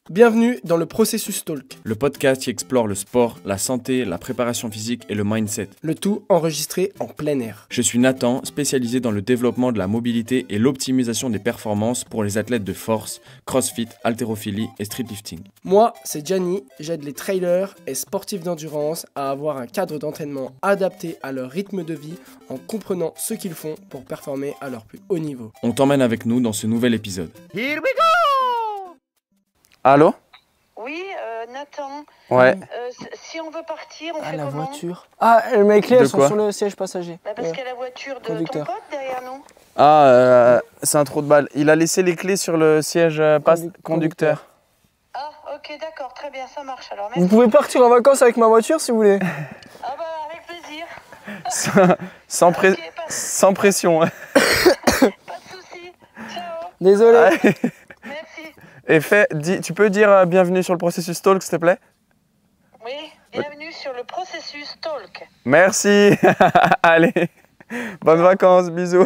Bienvenue dans le Processus Talk, le podcast qui explore le sport, la santé, la préparation physique et le mindset. le tout enregistré en plein air. Je suis Nathan, spécialisé dans le développement de la mobilité et l'optimisation des performances pour les athlètes de force, crossfit, haltérophilie et streetlifting. Moi, c'est Gianni, j'aide les trailers et sportifs d'endurance à avoir un cadre d'entraînement adapté à leur rythme de vie en comprenant ce qu'ils font pour performer à leur plus haut niveau. On t'emmène avec nous dans ce nouvel épisode. Allô? Oui, Nathan, Ouais. si on veut partir, on Ah, fait la comment? voiture. Ah, mes clés, De elles sont quoi? sur le siège passager. Bah, parce qu'il y a la voiture de Conducteur. ton pote derrière nous. C'est un trou de balle. Il a laissé les clés sur le siège conducteur. Ah, ok, d'accord, très bien, ça marche alors. Vous Merci. pouvez partir en vacances avec ma voiture si vous voulez. Ah bah, avec plaisir. Sans, Ok, sans pression. pas de soucis. Ciao, Désolé. merci. Et tu peux dire bienvenue sur le processus talk, s'il te plaît? Oui, bienvenue sur le processus Talk. Merci. Allez. Bonnes vacances, bisous.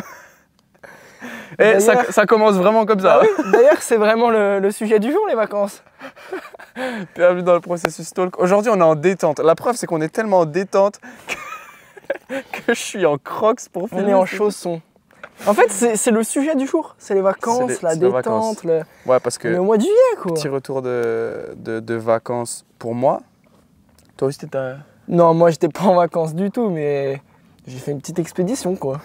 Et D'ailleurs- ça commence vraiment comme ça. Ah oui, d'ailleurs, c'est vraiment le sujet du jour, les vacances. Bienvenue dans le processus talk. Aujourd'hui, on est en détente. La preuve, c'est qu'on est tellement en détente que je suis en crocs pour On filmer. est en chaussons. En fait, c'est le sujet du jour. C'est les vacances, C'est la les vacances. détente. Ouais, parce On est que au mois de juillet, quoi. petit retour de vacances pour moi. Toi aussi, t'étais... Non, moi, j'étais pas en vacances du tout, mais j'ai fait une petite expédition, quoi.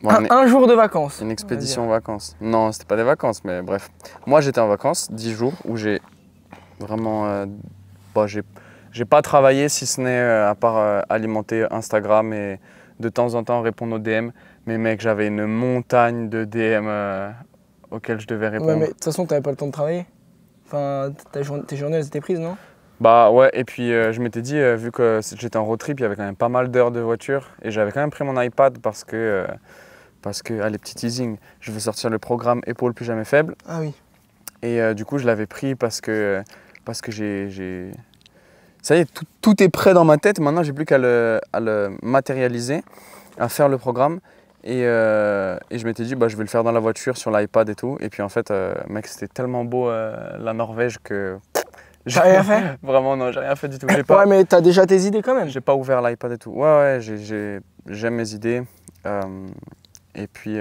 Ouais, Un jour de vacances. Une expédition en vacances. Non, c'était pas des vacances, mais bref. Moi, j'étais en vacances 10 jours où j'ai vraiment... j'ai pas travaillé si ce n'est à part alimenter Instagram et de temps en temps répondre aux DM. Mais mec, j'avais une montagne de DM auxquels je devais répondre. Ouais, mais de toute façon, t'avais pas le temps de travailler. Enfin, tes journées, elles étaient prises, non? Bah ouais, et puis je m'étais dit, vu que j'étais en road trip, il y avait quand même pas mal d'heures de voiture. Et j'avais quand même pris mon iPad parce que allez, petit teasing, je veux sortir le programme Épaules plus jamais faibles. Ah oui. Et du coup, je l'avais pris parce que j'ai... Ça y est, tout est prêt dans ma tête. Maintenant, j'ai plus qu'à le matérialiser, à faire le programme. Et je m'étais dit, je vais le faire dans la voiture, sur l'iPad et tout. Et puis en fait, mec, c'était tellement beau la Norvège que... T'as rien fait? Vraiment, non, j'ai rien fait du tout. Ouais, mais t'as déjà tes idées quand même. J'ai pas ouvert l'iPad et tout. Ouais, j'aime mes idées. Et puis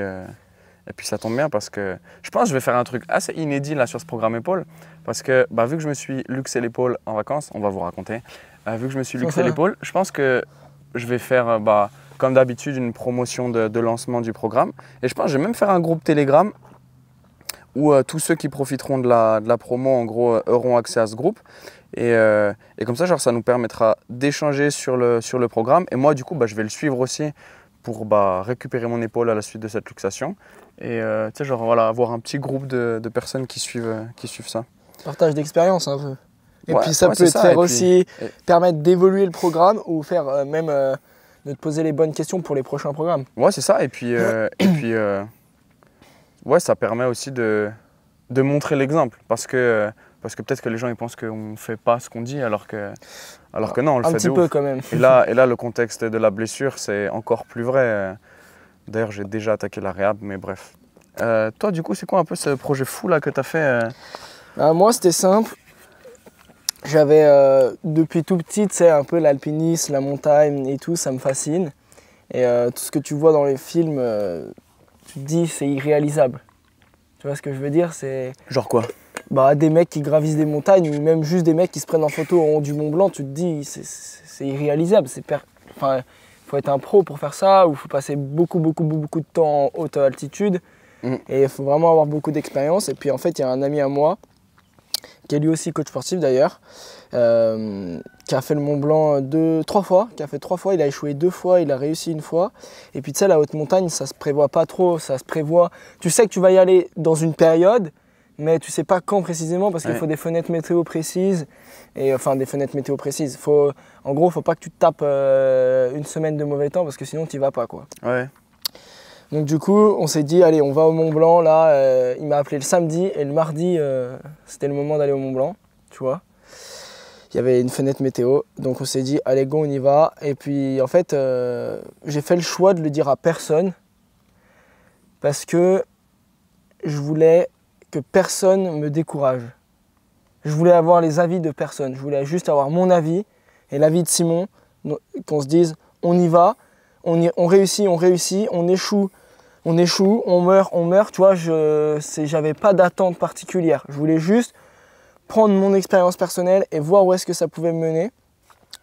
ça tombe bien parce que je pense que je vais faire un truc assez inédit là sur ce programme épaule. Parce que vu que je me suis luxé l'épaule en vacances, on va vous raconter. Vu que je me suis luxé l'épaule, je pense que je vais faire comme d'habitude une promotion de lancement du programme. Et je pense que je vais même faire un groupe Telegram où tous ceux qui profiteront de la promo en gros auront accès à ce groupe. Et comme ça, genre, ça nous permettra d'échanger sur le programme. Et moi, du coup, je vais le suivre aussi pour récupérer mon épaule à la suite de cette luxation. Et tu sais, genre, voilà, avoir un petit groupe de personnes qui suivent ça. Partage d'expérience un peu. Et Ouais, puis ça ouais, peut c'est te ça, faire et puis- aussi et- permettre d'évoluer le programme ou faire même de te poser les bonnes questions pour les prochains programmes. Ouais, c'est ça. Et puis, ouais, ça permet aussi de montrer l'exemple. Parce que peut-être que les gens ils pensent qu'on ne fait pas ce qu'on dit alors que non, on le Un fait petit de peu ouf. quand même. Et là, le contexte de la blessure, c'est encore plus vrai. D'ailleurs, j'ai déjà attaqué la réhab, mais bref. Toi, du coup, c'est quoi un peu ce projet fou là que tu as fait Moi, c'était simple. J'avais depuis tout petit, tu sais, un peu l'alpinisme, la montagne et tout, ça me fascine. Et tout ce que tu vois dans les films, tu te dis c'est irréalisable. Tu vois ce que je veux dire? C'est Genre quoi? des mecs qui gravissent des montagnes ou même juste des mecs qui se prennent en photo au haut du Mont Blanc, tu te dis c'est irréalisable. Enfin, faut être un pro pour faire ça ou il faut passer beaucoup de temps en haute altitude. Et il faut vraiment avoir beaucoup d'expérience. Et puis en fait, il y a un ami à moi qui est lui aussi coach sportif d'ailleurs, qui a fait le Mont Blanc 3 fois, il a échoué 2 fois, il a réussi 1 fois. Et puis tu sais, la haute montagne, ça se prévoit pas trop, ça se prévoit. Tu sais que tu vas y aller dans une période, mais tu sais pas quand précisément parce qu'il faut des fenêtres météo précises. Et enfin, des fenêtres météo précises. En gros, faut pas que tu te tapes une semaine de mauvais temps parce que sinon tu vas pas, quoi. Ouais. Donc du coup, on s'est dit, allez, on va au Mont Blanc, là. Il m'a appelé le samedi et le mardi, c'était le moment d'aller au Mont Blanc, tu vois. Il y avait une fenêtre météo, donc on s'est dit, allez, go, on y va. Et puis, en fait, j'ai fait le choix de le dire à personne parce que je voulais que personne me décourage. je voulais avoir les avis de personne. Je voulais juste avoir mon avis et l'avis de Simon, qu'on se dise, on y va, on réussit, on échoue, on meurt. Tu vois, j'avais pas d'attente particulière. Je voulais juste prendre mon expérience personnelle et voir où est-ce que ça pouvait me mener.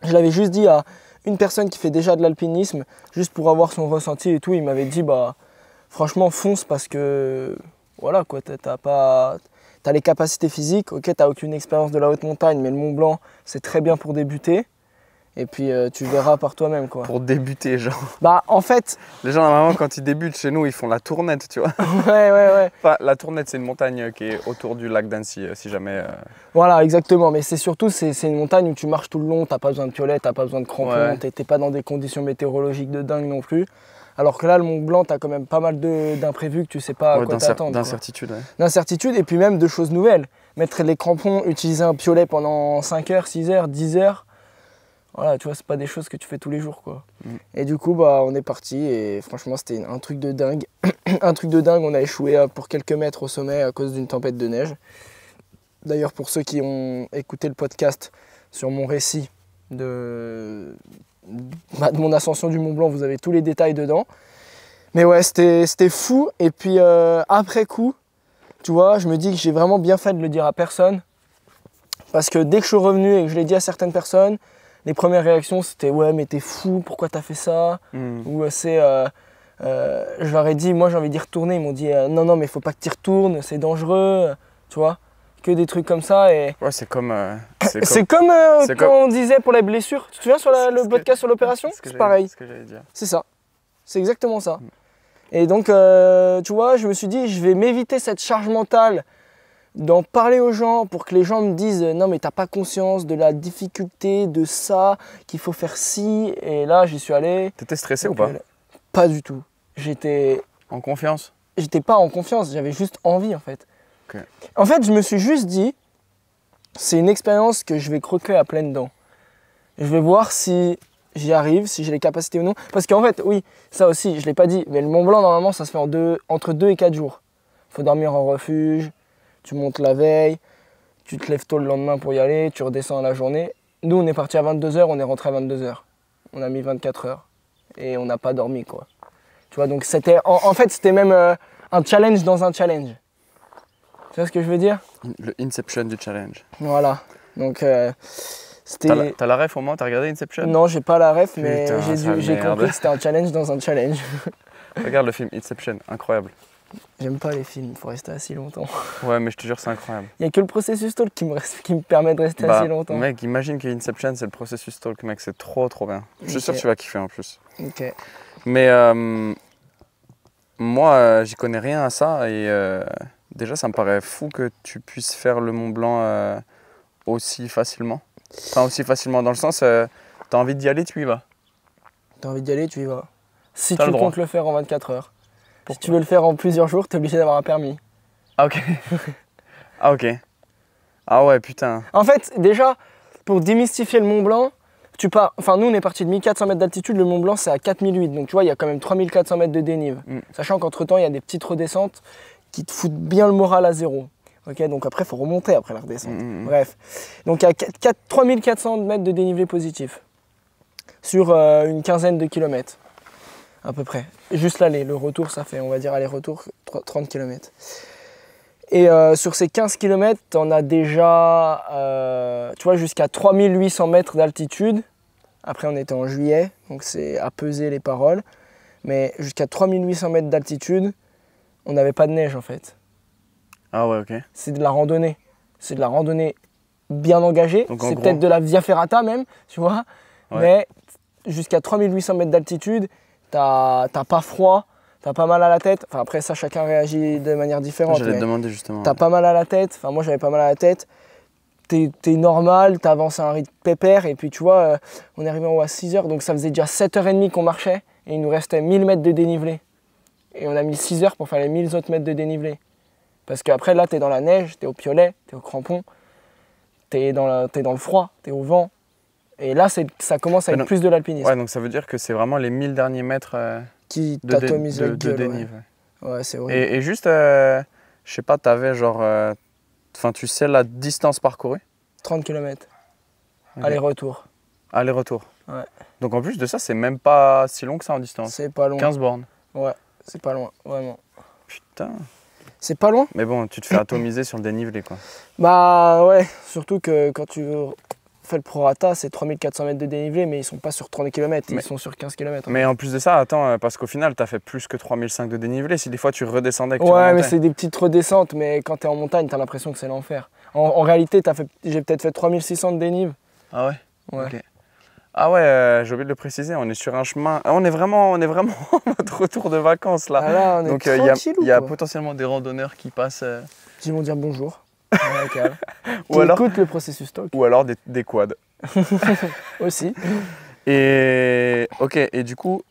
Je l'avais juste dit à une personne qui fait déjà de l'alpinisme, juste pour avoir son ressenti et tout. Il m'avait dit, bah, franchement, fonce parce que, voilà, quoi, t'as les capacités physiques, ok, t'as aucune expérience de la haute montagne, mais le Mont Blanc, c'est très bien pour débuter. Et puis, tu verras par toi-même, quoi. Pour débuter, genre. Bah, en fait... Les gens, normalement, quand ils débutent chez nous, ils font la Tournette, tu vois. Ouais. Enfin, la Tournette, c'est une montagne qui est autour du lac d'Annecy, si jamais... Voilà, exactement. Mais c'est surtout, c'est une montagne où tu marches tout le long, t'as pas besoin de piolet, t'as pas besoin de crampons, Ouais. t'es pas dans des conditions météorologiques de dingue non plus. Alors que là, le Mont Blanc, t'as quand même pas mal d'imprévus que tu sais pas à quoi t'attendre. D'incertitude, ouais. D'incertitude et puis même de choses nouvelles. Mettre les crampons, utiliser un piolet pendant 5 heures, 6 heures, 10 heures. Voilà, tu vois, c'est pas des choses que tu fais tous les jours, quoi. Et du coup, bah, on est parti et franchement, c'était un truc de dingue. Un truc de dingue, on a échoué pour quelques mètres au sommet à cause d'une tempête de neige. D'ailleurs, pour ceux qui ont écouté le podcast sur mon récit de mon ascension du Mont Blanc, vous avez tous les détails dedans. Mais ouais, c'était fou. Et puis, après coup, tu vois, je me dis que j'ai vraiment bien fait de le dire à personne. Parce que dès que je suis revenu et que je l'ai dit à certaines personnes, les premières réactions, c'était « Ouais, mais t'es fou, pourquoi t'as fait ça ?» Ou je leur ai dit « Moi, j'ai envie d'y retourner. » Ils m'ont dit « Non, mais il faut pas que tu y retournes, c'est dangereux. » Tu vois, que des trucs comme ça. Et... Ouais, c'est comme quand on disait pour les blessures. Tu te souviens sur le podcast sur l'opération? C'est pareil. C'est ce que j'allais dire. C'est ça. C'est exactement ça. Et donc, tu vois, je me suis dit « Je vais m'éviter cette charge mentale d'en parler aux gens pour que les gens me disent non mais t'as pas conscience de la difficulté de ça, qu'il faut faire ci, et là j'y suis allé. T'étais stressé ou pas? Pas du tout. J'étais en confiance? J'étais pas en confiance, j'avais juste envie en fait. Okay. En fait je me suis juste dit c'est une expérience que je vais croquer à pleines dents. Je vais voir si j'y arrive, si j'ai les capacités ou non. Parce qu'en fait oui, ça aussi je l'ai pas dit, mais le Mont Blanc normalement ça se fait entre 2 et 4 jours. Faut dormir en refuge. Tu montes la veille, tu te lèves tôt le lendemain pour y aller, tu redescends à la journée. Nous, on est parti à 22h, on est rentré à 22h. On a mis 24 heures et on n'a pas dormi, quoi. Tu vois, donc c'était... En fait, c'était même un challenge dans un challenge. Tu vois ce que je veux dire? Le Inception du challenge. Voilà. Donc, c'était... T'as la ref au moins? T'as regardé Inception? Non, j'ai pas la ref, mais Putain, j'ai compris que c'était un challenge dans un challenge. Regarde le film Inception, incroyable. J'aime pas les films, il faut rester assis longtemps. Ouais, mais je te jure, c'est incroyable. Il n'y a que le processus talk qui me permet de rester assez longtemps. Mec, imagine que Inception, c'est le processus talk, mec, c'est trop bien. Je suis sûr que tu vas kiffer en plus. Ok. Mais moi, j'y connais rien à ça et déjà, ça me paraît fou que tu puisses faire le Mont Blanc aussi facilement. Enfin, aussi facilement dans le sens, t'as envie d'y aller, tu y vas. T'as envie d'y aller, tu y vas. Si T'as tu le droit. comptes le faire en 24 heures. Pourquoi? Si tu veux le faire en plusieurs jours, t'es obligé d'avoir un permis. Ah ok. Ah ok. Ah ouais, putain. En fait, déjà, pour démystifier le Mont Blanc, tu pars... Enfin, nous, on est parti de 1400 mètres d'altitude, le Mont Blanc, c'est à 4008. Donc, tu vois, il y a quand même 3400 mètres de dénive. Sachant qu'entre-temps, il y a des petites redescentes qui te foutent bien le moral à zéro. Ok, donc après, il faut remonter après la redescente. Bref. Donc, il y a 3400 mètres de dénivelé positif sur une quinzaine de kilomètres. À peu près. Juste l'aller, le retour, ça fait, on va dire, aller-retour, 30 km. Et sur ces 15 km, on a déjà, tu vois, jusqu'à 3800 mètres d'altitude. Après, on était en juillet, donc c'est à peser les paroles. Mais jusqu'à 3800 mètres d'altitude, on n'avait pas de neige, en fait. Ah ouais, ok. C'est de la randonnée. C'est de la randonnée bien engagée. C'est peut-être de la via ferrata même, tu vois. Ouais. Mais jusqu'à 3800 mètres d'altitude, t'as pas froid, t'as pas mal à la tête. Enfin après ça, chacun réagit de manière différente. J'allais te demander justement. T'as pas mal à la tête, enfin moi j'avais pas mal à la tête. T'es normal, t'avances à un rythme pépère et puis tu vois, on est arrivé en haut à 6 heures, donc ça faisait déjà 7h30 qu'on marchait et il nous restait 1000 mètres de dénivelé. Et on a mis 6 heures pour faire les 1000 autres mètres de dénivelé. Parce qu'après là, t'es dans la neige, t'es au piolet, t'es au crampon, t'es dans le froid, t'es au vent. Et là, ça commence à être plus de l'alpinisme. Ouais, donc ça veut dire que c'est vraiment les 1000 derniers mètres qui t'atomisent la gueule. dénive. Ouais, c'est horrible. Et juste, je sais pas, t'avais genre Enfin, tu sais la distance parcourue? 30 km. Ok. Aller-retour. Aller-retour. Ouais. Donc en plus de ça, c'est même pas si long que ça en distance. C'est pas loin. 15 bornes. Ouais, c'est pas loin, vraiment. Putain. C'est pas loin? Mais bon, tu te fais atomiser sur le dénivelé, quoi. Bah ouais, surtout que quand tu fais le prorata, c'est 3400 mètres de dénivelé, mais ils sont pas sur 30 km, Mais- ils sont sur 15 km. Mais en plus de ça, attends, parce qu'au final, t'as fait plus que 3005 de dénivelé. Si des fois tu redescendais, que tu Ouais, mais remontais. c'est des petites redescentes, mais quand t'es en montagne, t'as l'impression que c'est l'enfer. En réalité, j'ai peut-être fait 3600 de dénive. Ah ouais? Ouais. Ok. Ah ouais, j'ai oublié de le préciser, on est sur un chemin. On est vraiment en mode retour de vacances là. Ah là, on est Donc tranquillou, il y a quoi. potentiellement des randonneurs qui passent. Ils vont dire bonjour. Ouais, calme. Ou alors, Écoute le processus stock ou alors des quads. aussi. Et ok, et du coup,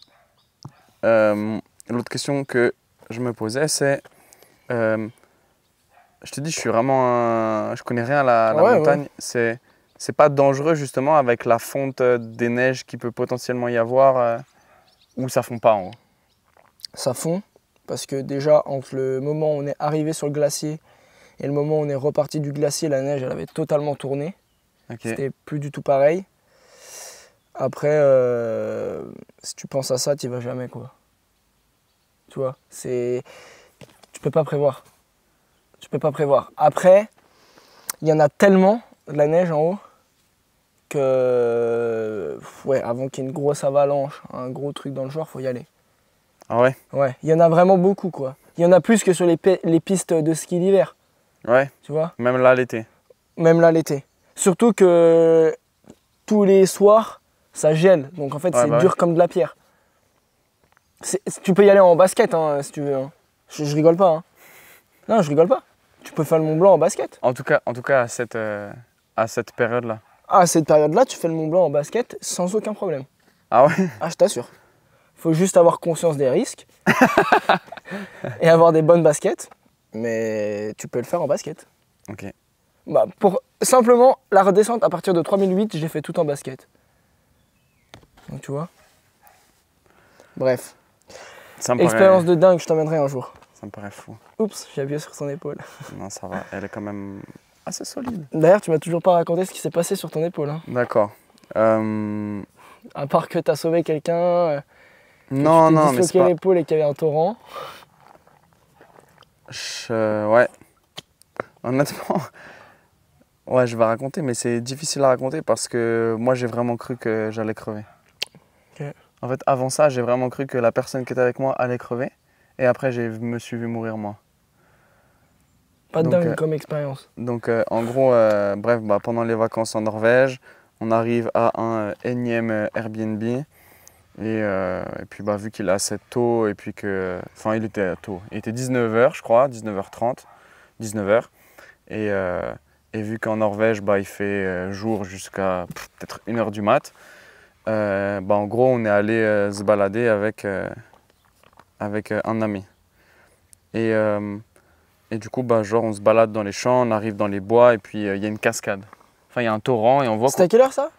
l'autre question que je me posais, c'est, je te dis, je connais rien à la Ouais, montagne. C'est pas dangereux justement avec la fonte des neiges qui peut potentiellement y avoir, ou ça fond pas en haut. Ça fond, parce que déjà, entre le moment où on est arrivé sur le glacier et le moment où on est reparti du glacier, la neige, elle avait totalement tourné. Ok. C'était plus du tout pareil. Après, si tu penses à ça, tu vas jamais, quoi. Tu vois, tu peux pas prévoir. Tu peux pas prévoir. Après, il y en a tellement de la neige en haut que, ouais, avant qu'il y ait une grosse avalanche, un gros truc dans le genre, faut y aller. Ah ouais? Ouais, il y en a vraiment beaucoup, quoi. Il y en a plus que sur les pistes de ski d'hiver, Ouais, tu vois. même là l'été. Même là, l'été. Surtout que tous les soirs, ça gèle. Donc en fait, Ouais, c'est bah dur comme de la pierre. Tu peux y aller en basket, hein, si tu veux. Hein. Je rigole pas. Hein. Non, je rigole pas. Tu peux faire le Mont Blanc en basket. En tout cas à cette période-là. Ah, à cette période-là, tu fais le Mont Blanc en basket sans aucun problème. Ah ouais? Ah, je t'assure. Faut juste avoir conscience des risques et avoir des bonnes baskets. Mais tu peux le faire en basket. Ok. Bah, simplement, la redescente à partir de 3008, j'ai fait tout en basket. Donc tu vois. Bref. Ça me Expérience paraît, de dingue, je t'emmènerai un jour. ça me paraît fou. Oups, j'ai appuyé sur son épaule. Non, ça va. Elle est quand même assez solide. D'ailleurs, tu m'as toujours pas raconté ce qui s'est passé sur ton épaule. Hein. D'accord. À part que t'as sauvé quelqu'un, que Non, tu t'es non, mais c'est disloqué pas. l'épaule et qu'il y avait un torrent. Ouais. Honnêtement, ouais, je vais raconter, mais c'est difficile à raconter parce que moi, j'ai vraiment cru que j'allais crever. Ok. En fait, avant ça, j'ai vraiment cru que la personne qui était avec moi allait crever. Et après, je me suis vu mourir moi. Pas de Donc, dingue comme expérience. Donc, en gros, bref, pendant les vacances en Norvège, on arrive à un énième Airbnb. Et puis, vu qu'il est assez tôt, et puis que. Enfin, il était tôt. Il était 19h, je crois, 19h30, 19h. Et vu qu'en Norvège, il fait jour jusqu'à peut-être 1h du mat, en gros, on est allé se balader avec un ami. Et du coup, genre, on se balade dans les champs, on arrive dans les bois, et puis il y a une cascade. Enfin, il y a un torrent, et on voit C'était à quelle heure ça?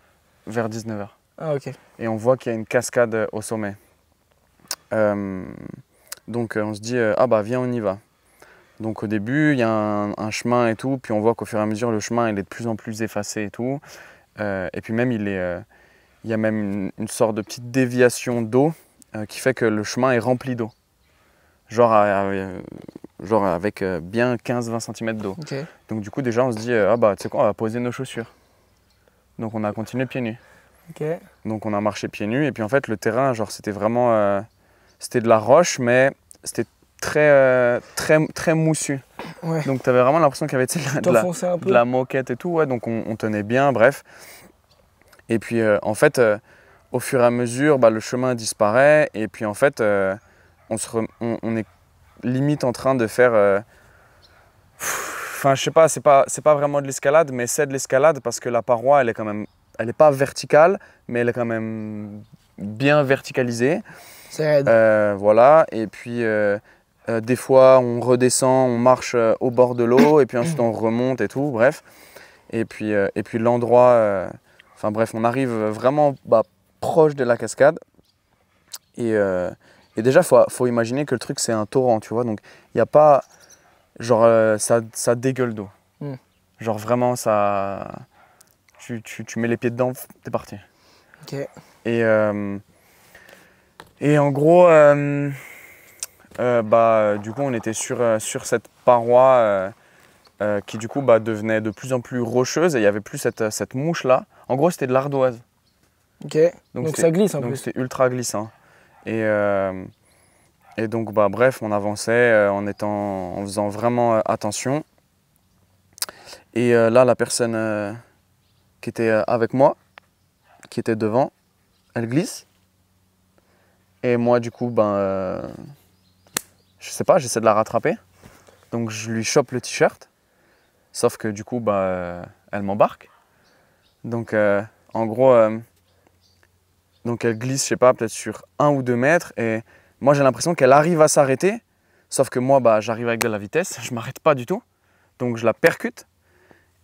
vers 19h. Ah ok. Et on voit qu'il y a une cascade au sommet. Donc on se dit, viens, on y va. Donc au début, il y a un chemin et tout, puis on voit qu'au fur et à mesure, le chemin il est de plus en plus effacé et tout. Et puis même, il y a même une sorte de petite déviation d'eau qui fait que le chemin est rempli d'eau. Genre avec bien 15-20 cm d'eau. Ok. Donc du coup, déjà, on se dit, tu sais quoi, on va poser nos chaussures. Donc on a continué pieds nus. Ok. Donc on a marché pieds nus et puis en fait le terrain genre c'était vraiment c'était de la roche mais c'était très moussu. Ouais. Donc tu avais vraiment l'impression qu'il y avait tu sais, T'enfonçais un peu. de la moquette et tout ouais, donc on tenait bien bref. Et puis en fait au fur et à mesure le chemin disparaît et puis en fait on est limite en train de faire enfin je sais pas, c'est pas vraiment de l'escalade mais c'est de l'escalade parce que la paroi elle n'est pas verticale, mais elle est quand même bien verticalisée. C'est raide. Voilà, et puis des fois on redescend, on marche au bord de l'eau, et puis ensuite on remonte et tout, bref. Et puis l'endroit, enfin bref, on arrive vraiment proche de la cascade. Et déjà, faut imaginer que le truc c'est un torrent, tu vois, donc il n'y a pas, genre ça dégueule d'eau. Mm. Genre vraiment, ça... Tu mets les pieds dedans, t'es parti. Ok. Et en gros, du coup, on était sur cette paroi qui du coup devenait de plus en plus rocheuse et il n'y avait plus cette mouche-là. En gros, c'était de l'ardoise. Ok. Donc c'était- ça glisse en Donc plus. c'était ultra glissant. Et donc, bref, on avançait en faisant vraiment attention. Et là, la personne qui était avec moi, qui était devant, elle glisse. Et moi, du coup, je sais pas, j'essaie de la rattraper. Donc, je lui chope le t-shirt. Sauf que du coup, elle m'embarque. Donc, en gros, donc elle glisse, je sais pas, peut-être sur 1 ou 2 mètres. Et moi, j'ai l'impression qu'elle arrive à s'arrêter. Sauf que moi, j'arrive avec de la vitesse. Je m'arrête pas du tout. Donc, je la percute.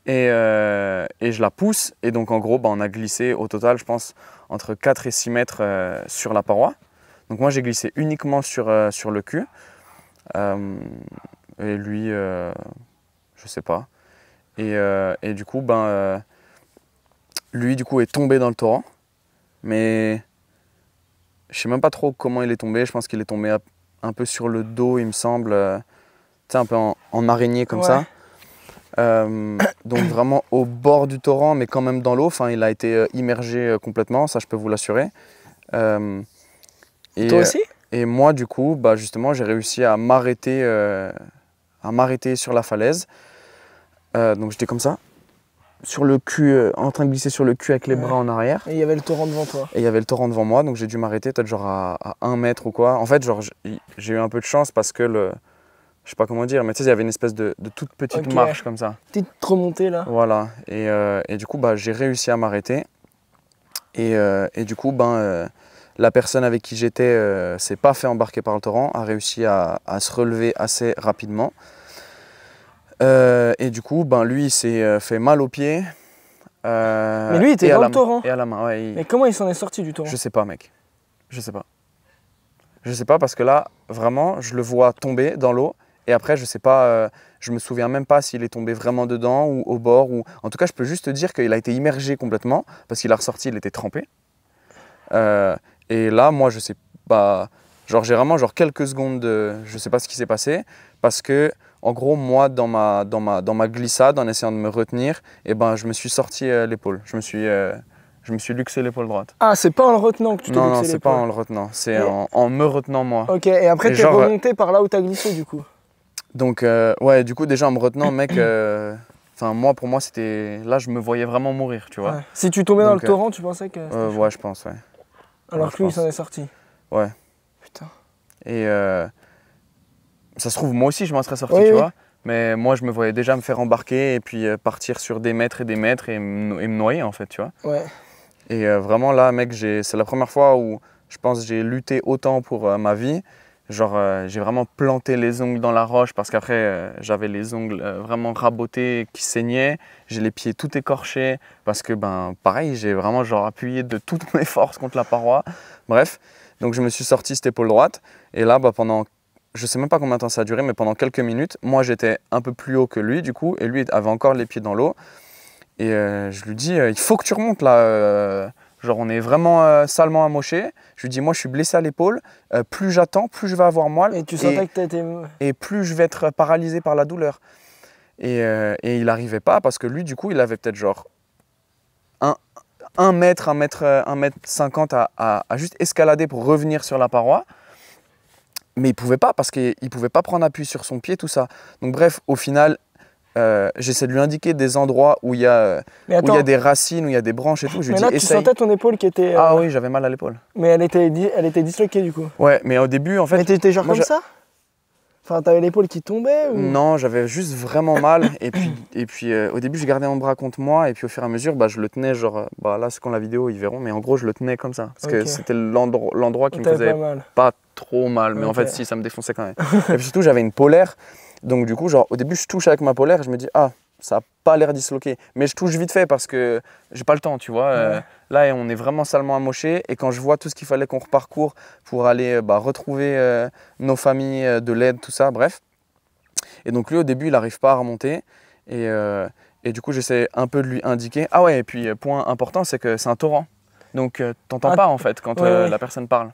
Et je la pousse. Et donc, en gros, on a glissé au total, je pense, entre 4 et 6 mètres sur la paroi. Donc, moi, j'ai glissé uniquement sur le cul. Et lui, je sais pas. Et du coup, lui, du coup, est tombé dans le torrent. Mais je sais même pas trop comment il est tombé. Je pense qu'il est tombé un peu sur le dos, il me semble. Tu sais, un peu en araignée comme ça. Donc vraiment au bord du torrent, mais quand même dans l'eau. Enfin, il a été immergé complètement, ça je peux vous l'assurer. Toi aussi? Et moi, du coup, justement, j'ai réussi à m'arrêter sur la falaise. Donc j'étais comme ça, sur le cul, en train de glisser sur le cul avec les bras en arrière. Et il y avait le torrent devant toi. Et il y avait le torrent devant moi, donc j'ai dû m'arrêter peut-être genre à 1 mètre ou quoi. En fait, genre, j'ai eu un peu de chance parce que je sais pas comment dire, mais tu sais, il y avait une espèce de toute petite marche comme ça. Petite remontée là. Voilà, et du coup, j'ai réussi à m'arrêter. Et du coup, la personne avec qui j'étais s'est pas fait embarquer par le torrent, a réussi à se relever assez rapidement. Et du coup, lui, il s'est fait mal aux pieds. Mais lui, il était dans le torrent. Et à la main, ouais. Mais comment il s'en est sorti du torrent? Je sais pas, mec. Je sais pas. Je sais pas parce que là, vraiment, je le vois tomber dans l'eau. Et après, je sais pas, je me souviens même pas s'il est tombé vraiment dedans ou au bord. En tout cas, je peux juste te dire qu'il a été immergé complètement parce qu'il a ressorti, il était trempé. Et là, moi, je sais pas. Genre, j'ai vraiment quelques secondes je sais pas ce qui s'est passé parce que, en gros, moi, dans ma glissade, en essayant de me retenir, je me suis sorti l'épaule. Je me suis luxé l'épaule droite. Ah, c'est pas en le retenant que tu t'es luxé l'épaule? Non, c'est pas en le retenant. C'est en me retenant, moi. Ok, et après, t'es remonté par là où t'as glissé, du coup? Donc, ouais, du coup, déjà, en me retenant, mec, pour moi, c'était... Là, je me voyais vraiment mourir, tu vois. Ouais. Si tu tombais dans le torrent, tu pensais que... Ouais, je pense, ouais. Alors que lui, il s'en est sorti? Ouais. Putain. Et ça se trouve, moi aussi, je m'en serais sorti, tu vois. Mais moi, je me voyais déjà me faire embarquer et puis partir sur des mètres et des mètres et me noyer, en fait, tu vois. Ouais. Et vraiment, là, mec, c'est la première fois où je pense que j'ai lutté autant pour ma vie. Genre, j'ai vraiment planté les ongles dans la roche parce qu'après, j'avais les ongles vraiment rabotés qui saignaient. J'ai les pieds tout écorchés parce que, pareil, j'ai vraiment appuyé de toutes mes forces contre la paroi. Bref, donc je me suis sorti cette épaule droite. Et là, pendant, je sais même pas combien de temps ça a duré, mais pendant quelques minutes, moi, j'étais un peu plus haut que lui, du coup, et lui avait encore les pieds dans l'eau. Et je lui dis, il faut que tu remontes là. Genre, on est vraiment salement amoché. Je lui dis, moi, je suis blessé à l'épaule. Plus j'attends, plus je vais avoir mal. Et tu sentais que t'étais... Et plus je vais être paralysé par la douleur. Et il n'arrivait pas parce que lui, du coup, il avait peut-être genre 1 mètre 50 à juste escalader pour revenir sur la paroi. Mais il ne pouvait pas parce qu'il ne pouvait pas prendre appui sur son pied, tout ça. Donc bref, au final... j'essaie de lui indiquer des endroits où il y a des racines, où il y a des branches et tout. Je lui dis, tu sentais ton épaule qui était... Ah oui, j'avais mal à l'épaule. Mais elle était disloquée du coup. Ouais, mais au début, en fait... Mais t'étais genre comme ça? Enfin, t'avais l'épaule qui tombait ou... Non, j'avais juste vraiment mal. Et puis au début, je gardais mon bras contre moi. Et puis au fur et à mesure, je le tenais genre... là, c'est quand la vidéo, ils verront. Mais en gros, je le tenais comme ça. Parce que c'était l'endroit qui me faisait pas trop mal. Mais en fait, si, ça me défonçait quand même. Et puis surtout, j'avais une polaire. Donc du coup, au début, je touche avec ma polaire et je me dis, ah, ça n'a pas l'air disloqué. Mais je touche vite fait parce que j'ai pas le temps, tu vois. Là, on est vraiment salement amoché. Et quand je vois tout ce qu'il fallait qu'on reparcourt pour aller retrouver nos familles, de l'aide, tout ça, bref. Et donc lui, au début, il n'arrive pas à remonter. Et du coup, j'essaie un peu de lui indiquer. Ah ouais, et puis point important, c'est que c'est un torrent. Donc, t'entends pas en fait quand la personne parle.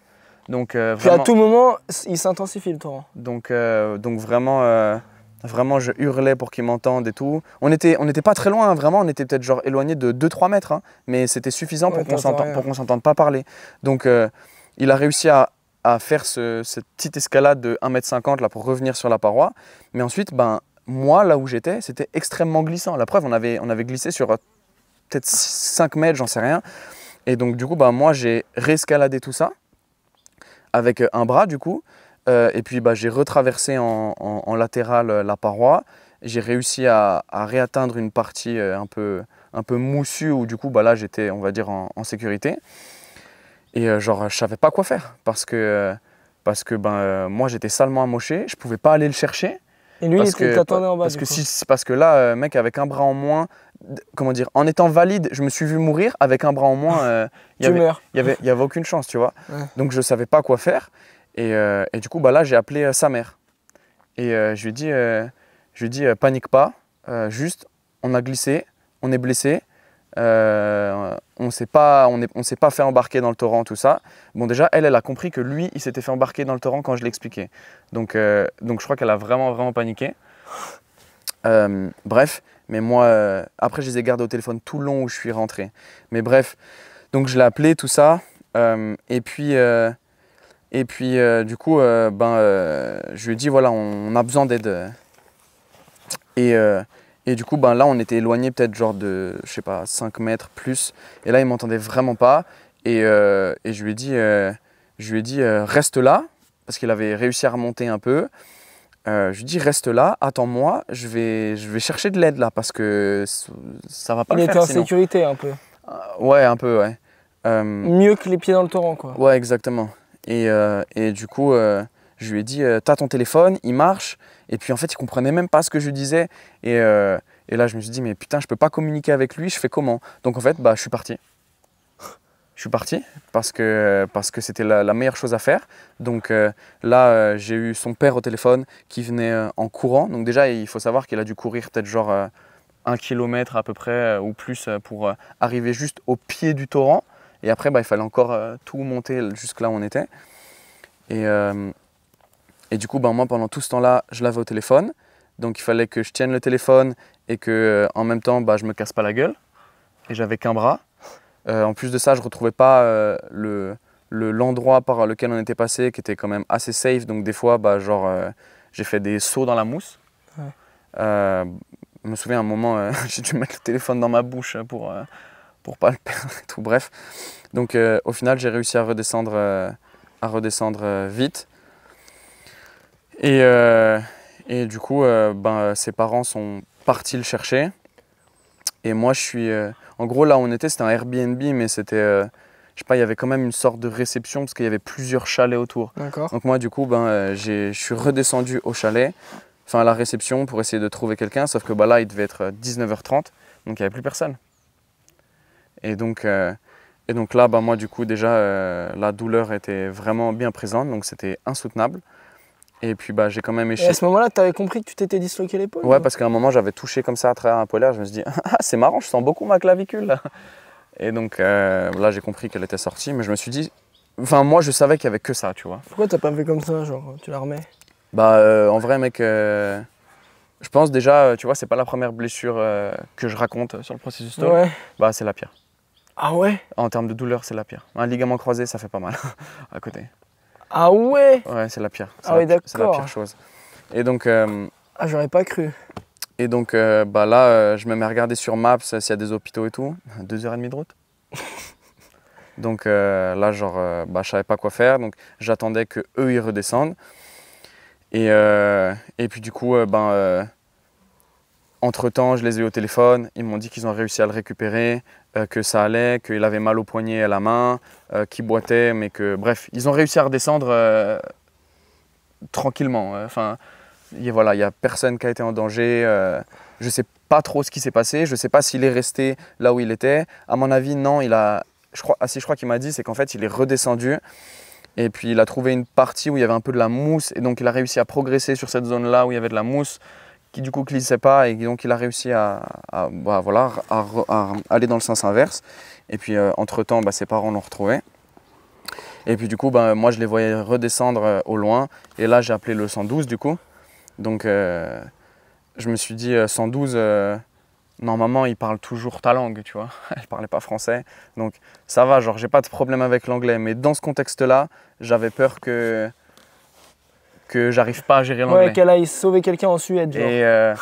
Donc, Puis vraiment, à tout moment, il s'intensifie le torrent. donc vraiment, vraiment, je hurlais pour qu'il m'entende et tout. On n'était pas très loin, hein, vraiment, on était peut-être genre éloigné de 2-3 mètres, hein, mais c'était suffisant Ouais, pour t'entends rien. qu'on s'entende pas parler. Donc, il a réussi à faire cette petite escalade de 1,50 m là pour revenir sur la paroi. Mais ensuite, ben, moi, là où j'étais, c'était extrêmement glissant. La preuve, on avait glissé sur peut-être 5 mètres, j'en sais rien. Et donc, du coup, ben, moi, j'ai réescaladé tout ça avec un bras, du coup. Et puis, bah, j'ai retraversé en latéral la paroi. J'ai réussi à réatteindre une partie un peu moussue où, du coup, bah, là, j'étais, on va dire, en sécurité. Et genre, je savais pas quoi faire parce que moi, j'étais salement amoché. Je pouvais pas aller le chercher. Et lui, il t'attendait en bas. Parce que là, mec, avec un bras en moins, comment dire, en étant valide, je me suis vu mourir. Avec un bras en moins, Tu meurs. il y avait aucune chance, tu vois. Ouais. Donc, je savais pas quoi faire. Et du coup, bah, là, j'ai appelé sa mère. Et je lui ai dit, panique pas, juste, on a glissé, on est blessé. On s'est pas fait embarquer dans le torrent, tout ça. Bon, déjà, elle a compris que lui, il s'était fait embarquer dans le torrent quand je l'ai expliqué. Donc, je crois qu'elle a vraiment paniqué. Bref, mais moi, après, je les ai gardés au téléphone tout le long où je suis rentré. Mais bref, donc je l'ai appelé, tout ça. Et puis, du coup, je lui ai dit, voilà, on a besoin d'aide. Et du coup, ben là, on était éloigné peut-être genre de, je sais pas, 5 mètres plus. Et là, il m'entendait vraiment pas. Et je lui ai dit, reste là, parce qu'il avait réussi à remonter un peu. Je lui ai dit, reste là, attends-moi, je vais chercher de l'aide là, parce que ça va pas Il le était faire en sinon. sécurité un peu. Ouais, un peu, ouais. Mieux que les pieds dans le torrent, quoi. Ouais, exactement. Et du coup, je lui ai dit, t'as ton téléphone, il marche. Et puis en fait, il comprenait même pas ce que je lui disais. Et là, je me suis dit, mais putain, je peux pas communiquer avec lui, je fais comment? Donc en fait, bah, je suis parti. Je suis parti parce que c'était la meilleure chose à faire. Donc là, j'ai eu son père au téléphone qui venait en courant. Donc déjà, il faut savoir qu'il a dû courir peut-être genre 1 kilomètre à peu près ou plus pour arriver juste au pied du torrent. Et après, bah, il fallait encore tout monter jusque là où on était. Et du coup, bah, moi, pendant tout ce temps-là, je l'avais au téléphone. Donc, il fallait que je tienne le téléphone et que, en même temps, bah, je me casse pas la gueule. Et j'avais qu'un bras. En plus de ça, je retrouvais pas l'endroit par lequel on était passé, qui était quand même assez safe. Donc, des fois, bah, genre, j'ai fait des sauts dans la mousse. Ouais. Je me souviens à un moment, j'ai dû mettre le téléphone dans ma bouche pour pas le perdre et tout. Bref. Donc, au final, j'ai réussi à redescendre vite. Et du coup, ses parents sont partis le chercher. Et moi, je suis... en gros, là où on était, c'était un Airbnb, mais c'était... je sais pas, il y avait quand même une sorte de réception parce qu'il y avait plusieurs chalets autour. D'accord. Donc moi, du coup, je suis redescendu au chalet, enfin à la réception pour essayer de trouver quelqu'un. Sauf que là, il devait être 19h30, donc il n'y avait plus personne. Et donc là, moi, du coup, déjà, la douleur était vraiment bien présente, donc c'était insoutenable. Et puis j'ai quand même Et échoué. à ce moment-là, tu avais compris que tu t'étais disloqué l'épaule? Ouais, parce qu'à un moment, j'avais touché comme ça à travers un polaire. Je me suis dit, ah, c'est marrant, je sens beaucoup ma clavicule là. Et donc là, j'ai compris qu'elle était sortie. Mais je me suis dit, enfin, moi, je savais qu'il n'y avait que ça, tu vois. Pourquoi t'as pas fait comme ça, genre, tu la remets? En vrai, mec, je pense déjà, tu vois, c'est pas la première blessure que je raconte sur le processus Stoll. Ouais. C'est la pire. Ah ouais? En termes de douleur, c'est la pire. Un ligament croisé, ça fait pas mal à côté. Ah ouais? Ouais, c'est la pire. Ah oui, C'est la d'accord. pire chose. Et donc, Ah, j'aurais pas cru. là, je me mets à regarder sur Maps s'il y a des hôpitaux et tout. 2h30 de route. Donc là, genre, je savais pas quoi faire. Donc, j'attendais qu'eux, ils redescendent. Et puis, du coup, entre-temps, je les ai eu au téléphone. Ils m'ont dit qu'ils ont réussi à le récupérer, que ça allait, qu'il avait mal au poignet et à la main, qu'il boitait, mais que, bref, ils ont réussi à redescendre tranquillement. Il n'y a personne qui a été en danger. Je ne sais pas trop ce qui s'est passé. Je ne sais pas s'il est resté là où il était. À mon avis, non. Je crois qu'il m'a dit, c'est qu'en fait, il est redescendu. Et puis, il a trouvé une partie où il y avait un peu de la mousse. Et donc, il a réussi à progresser sur cette zone-là où il y avait de la mousse, qui du coup glissait pas et donc il a réussi voilà, à aller dans le sens inverse. Et puis entre-temps, ses parents l'ont retrouvé. Et puis du coup, moi je les voyais redescendre au loin. Et là j'ai appelé le 112 du coup. Donc je me suis dit 112, normalement ils parlent toujours ta langue, tu vois. Je parlais pas français. Donc ça va, genre j'ai pas de problème avec l'anglais. Mais dans ce contexte-là, j'avais peur que j'arrive pas à gérer l'anglais. Ouais, qu'elle aille sauver quelqu'un en Suède, genre.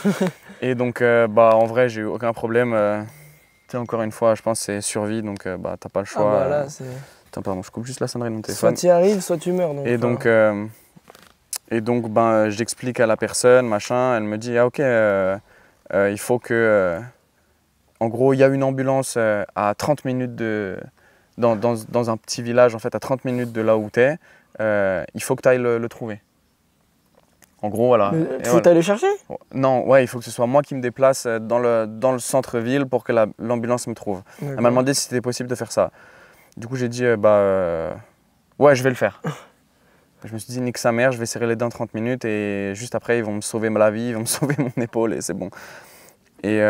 Et donc en vrai j'ai eu aucun problème. Encore une fois, je pense que c'est survie, donc t'as pas le choix. Ah là, c'est... Attends, pardon, je coupe juste la sonnerie de mon téléphone. Soit tu y arrives, soit tu meurs. Donc, et donc j'explique à la personne, machin, elle me dit ah ok, il faut que... en gros, il y a une ambulance à 30 minutes dans un petit village, en fait, à 30 minutes de là où tu es. Il faut que tu ailles le trouver. En gros, voilà. Il faut t'aller chercher? Non, ouais, il faut que ce soit moi qui me déplace dans le centre-ville pour que l'ambulance me trouve. Elle m'a demandé si c'était possible de faire ça. Du coup, j'ai dit, ouais, je vais le faire. Je me suis dit, nique sa mère, je vais serrer les dents 30 minutes et juste après, ils vont me sauver la vie, ils vont me sauver mon épaule et c'est bon. Et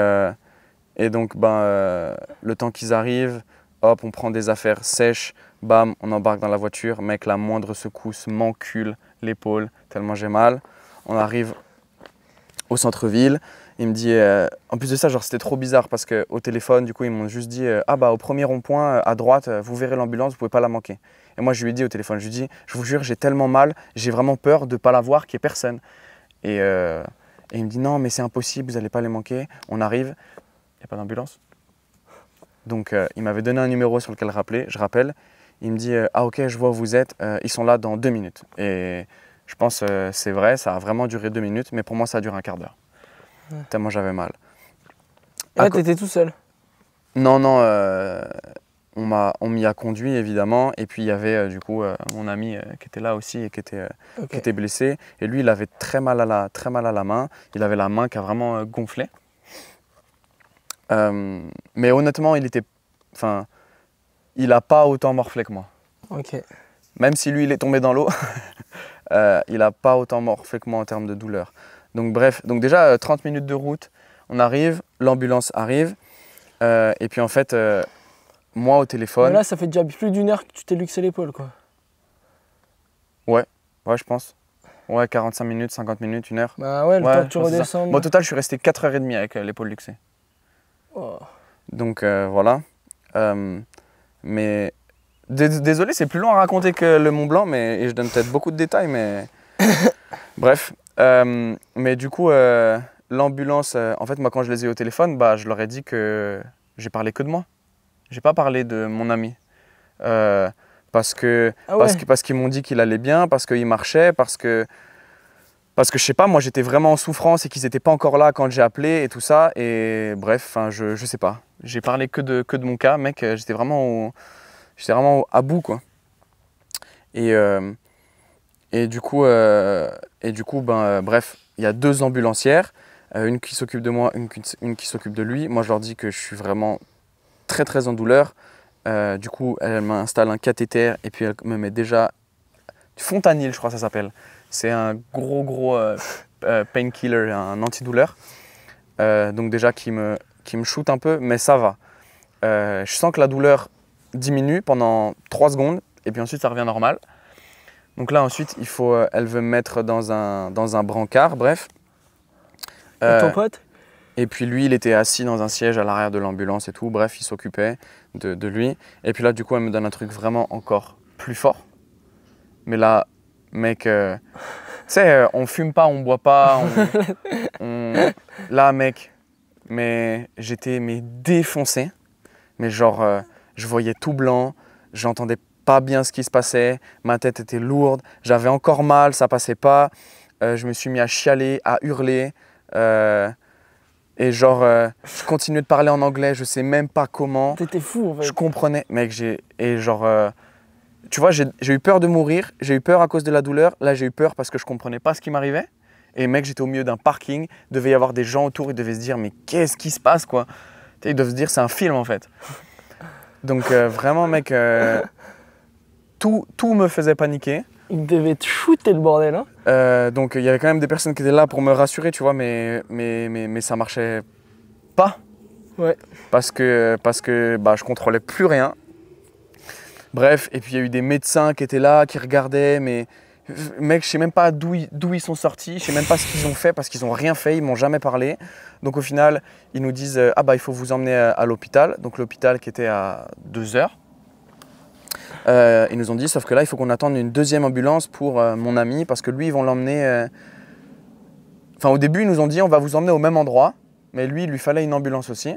donc, le temps qu'ils arrivent, hop, on prend des affaires sèches, bam, on embarque dans la voiture. Mec, la moindre secousse m'encule l'épaule tellement j'ai mal. On arrive au centre-ville. Il me dit, en plus de ça, genre c'était trop bizarre parce qu'au téléphone, du coup, ils m'ont juste dit, au premier rond-point à droite, vous verrez l'ambulance, vous pouvez pas la manquer. Et moi, je lui ai dit au téléphone, je lui ai dit, je vous jure, j'ai tellement mal, j'ai vraiment peur de pas la voir, qu'il n'y ait personne. Et il me dit, non, mais c'est impossible, vous n'allez pas les manquer. On arrive, il n'y a pas d'ambulance. Donc, il m'avait donné un numéro sur lequel je rappelle. Il me dit, ah ok, je vois où vous êtes, ils sont là dans 2 minutes. Et je pense c'est vrai, ça a vraiment duré 2 minutes, mais pour moi, ça a duré un quart d'heure. Tellement j'avais mal. Et là, t'étais tout seul? Non, on m'y a conduit évidemment. Et puis il y avait du coup mon ami qui était là aussi et qui était blessé. Et lui, il avait très mal à la main. Il avait la main qui a vraiment gonflé. Mais honnêtement, il n'a pas autant morflé que moi. Ok. Même si lui, il est tombé dans l'eau, il n'a pas autant morflé que moi en termes de douleur. Donc bref, déjà 30 minutes de route, on arrive, l'ambulance arrive. Et puis en fait, moi au téléphone... Mais là, ça fait déjà plus d'1 heure que tu t'es luxé l'épaule, quoi. Ouais, je pense. Ouais, 45 minutes, 50 minutes, 1 heure. Bah ouais, le temps que tu redescendes. Bon, au total, je suis resté 4h30 avec l'épaule luxée. Oh. Donc voilà. Mais désolé, c'est plus long à raconter que le Mont Blanc, et je donne peut-être beaucoup de détails, mais bref. Mais du coup, l'ambulance, en fait, moi, quand je les ai eu au téléphone, je leur ai dit que j'ai parlé que de moi. J'ai pas parlé de mon ami. Parce qu'ils m'ont dit qu'il allait bien, parce qu'il marchait, parce que je sais pas, moi j'étais vraiment en souffrance et qu'ils n'étaient pas encore là quand j'ai appelé et tout ça. Et bref, je sais pas. J'ai parlé que de mon cas, mec. J'étais vraiment à bout, quoi. Et du coup, bref, il y a 2 ambulancières, une qui s'occupe de moi, une qui s'occupe de lui. Moi, je leur dis que je suis vraiment très très en douleur. Du coup, elle m'installe un cathéter et puis elle me met déjà du Fontanil, je crois que ça s'appelle. C'est un gros painkiller, un antidouleur. Donc déjà qui me shoot un peu, mais ça va. Je sens que la douleur diminue pendant 3 secondes et puis ensuite ça revient normal. Donc là ensuite elle veut me mettre dans un brancard, bref. Et ton pote? Et puis lui, il était assis dans un siège à l'arrière de l'ambulance et tout. Bref, il s'occupait de lui. Et puis là, du coup, elle me donne un truc vraiment encore plus fort. Mais là, mec, tu sais, on fume pas, on boit pas. Là, mec, mais j'étais défoncé. Mais genre, je voyais tout blanc. J'entendais pas bien ce qui se passait. Ma tête était lourde. J'avais encore mal, ça passait pas. Je me suis mis à chialer, à hurler. Et genre, je continuais de parler en anglais, je sais même pas comment. T'étais fou en fait. Je comprenais, mec, tu vois, j'ai eu peur de mourir, j'ai eu peur à cause de la douleur. Là, j'ai eu peur parce que je comprenais pas ce qui m'arrivait. Et mec, j'étais au milieu d'un parking, il devait y avoir des gens autour, ils devaient se dire, mais qu'est-ce qui se passe, quoi? Tu sais, ils doivent se dire, c'est un film en fait. Donc vraiment, mec, tout me faisait paniquer. Il devait te shooter le bordel, hein. Donc il y avait quand même des personnes qui étaient là pour me rassurer, tu vois, mais ça marchait pas. Ouais. Parce que bah, je contrôlais plus rien. Bref, et puis il y a eu des médecins qui étaient là, qui regardaient, mais mec, je sais même pas d'où ils sont sortis, je sais même pas ce qu'ils ont fait parce qu'ils ont rien fait, ils m'ont jamais parlé. Donc au final, ils nous disent ah bah il faut vous emmener à l'hôpital, donc l'hôpital qui était à 2 heures. Ils nous ont dit sauf que là il faut qu'on attende une deuxième ambulance pour mon ami parce que lui ils vont l'emmener. Enfin au début ils nous ont dit on va vous emmener au même endroit, mais lui il lui fallait une ambulance aussi.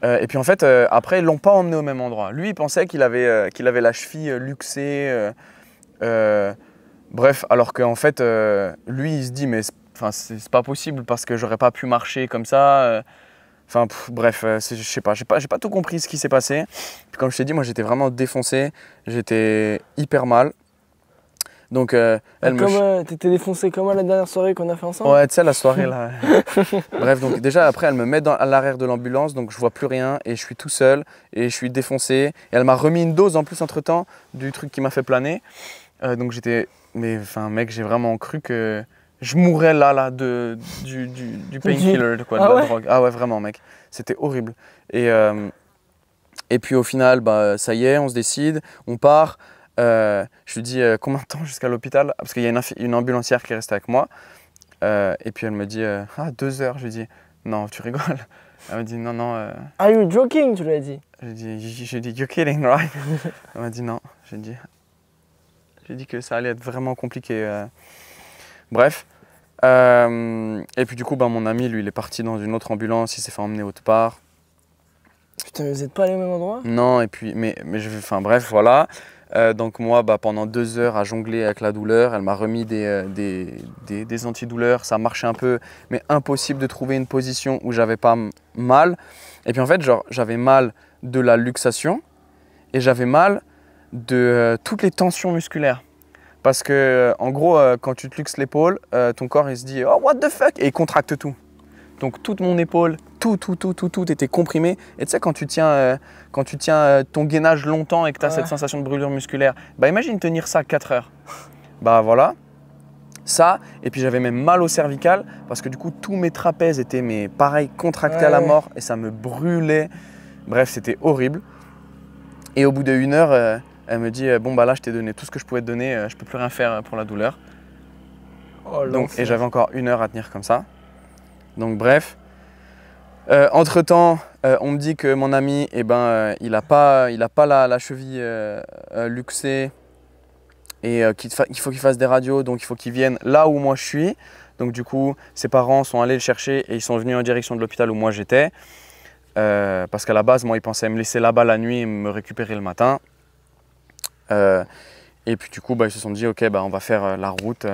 Et puis en fait après ils l'ont pas emmené au même endroit. Lui il pensait qu'il avait la cheville luxée. Bref, alors qu'en fait, lui, il se dit, mais c'est pas possible parce que j'aurais pas pu marcher comme ça. Enfin, bref, je sais pas, j'ai pas tout compris ce qui s'est passé. Puis comme je t'ai dit, moi, j'étais vraiment défoncé, j'étais hyper mal. Donc, T'étais défoncé comme à la dernière soirée qu'on a fait ensemble. Ouais, tu sais, la soirée là. Bref, donc déjà après, elle me met à l'arrière de l'ambulance, donc je vois plus rien et je suis tout seul et je suis défoncé. Et elle m'a remis une dose en plus entre-temps du truc qui m'a fait planer. Donc j'étais, mais enfin mec, j'ai vraiment cru que je mourrais là du painkiller, quoi, de la drogue. Ah ouais, vraiment mec, c'était horrible. Et puis au final, bah, ça y est, on se décide, on part. Je lui dis combien de temps jusqu'à l'hôpital? Parce qu'il y a une ambulancière qui est restée avec moi. Et puis elle me dit 2 heures. Je lui dis non, tu rigoles. Elle me dit non, non. Are you joking? Tu lui as dit. J'ai dit you're kidding, right? Elle m'a dit non. J'ai dit que ça allait être vraiment compliqué. Bref. Et puis du coup, bah, mon ami, lui, il est parti dans une autre ambulance. Il s'est fait emmener autre part. Putain, mais vous n'êtes pas allés au même endroit? Non, et puis, enfin bref, voilà. Donc moi, bah, pendant 2 heures à jongler avec la douleur, elle m'a remis des antidouleurs, ça marchait un peu, mais impossible de trouver une position où j'avais pas mal. Et puis en fait, genre, j'avais mal de la luxation et j'avais mal de toutes les tensions musculaires. Parce que, en gros, quand tu te luxes l'épaule, ton corps il se dit « Oh, what the fuck ?» et il contracte tout. Donc toute mon épaule, tout était comprimé. Et tu sais, quand tu tiens ton gainage longtemps et que tu as cette sensation de brûlure musculaire, bah imagine tenir ça 4 heures. Bah voilà, ça. Et puis j'avais même mal au cervical parce que du coup, tous mes trapèzes étaient pareil, contractés à la mort et ça me brûlait. Bref, c'était horrible. Et au bout d'1 heure, elle me dit bon bah là, je t'ai donné tout ce que je pouvais te donner, je peux plus rien faire pour la douleur. Oh, Et j'avais encore 1 heure à tenir comme ça. Donc bref, entre-temps, on me dit que mon ami, il n'a pas la cheville luxée et qu'il faut qu'il fasse des radios, donc il faut qu'il vienne là où moi je suis. Donc du coup, ses parents sont allés le chercher et ils sont venus en direction de l'hôpital où moi j'étais. Parce qu'à la base, moi, ils pensaient me laisser là-bas la nuit et me récupérer le matin. Et puis du coup, bah, ils se sont dit, ok, bah, on va faire la route,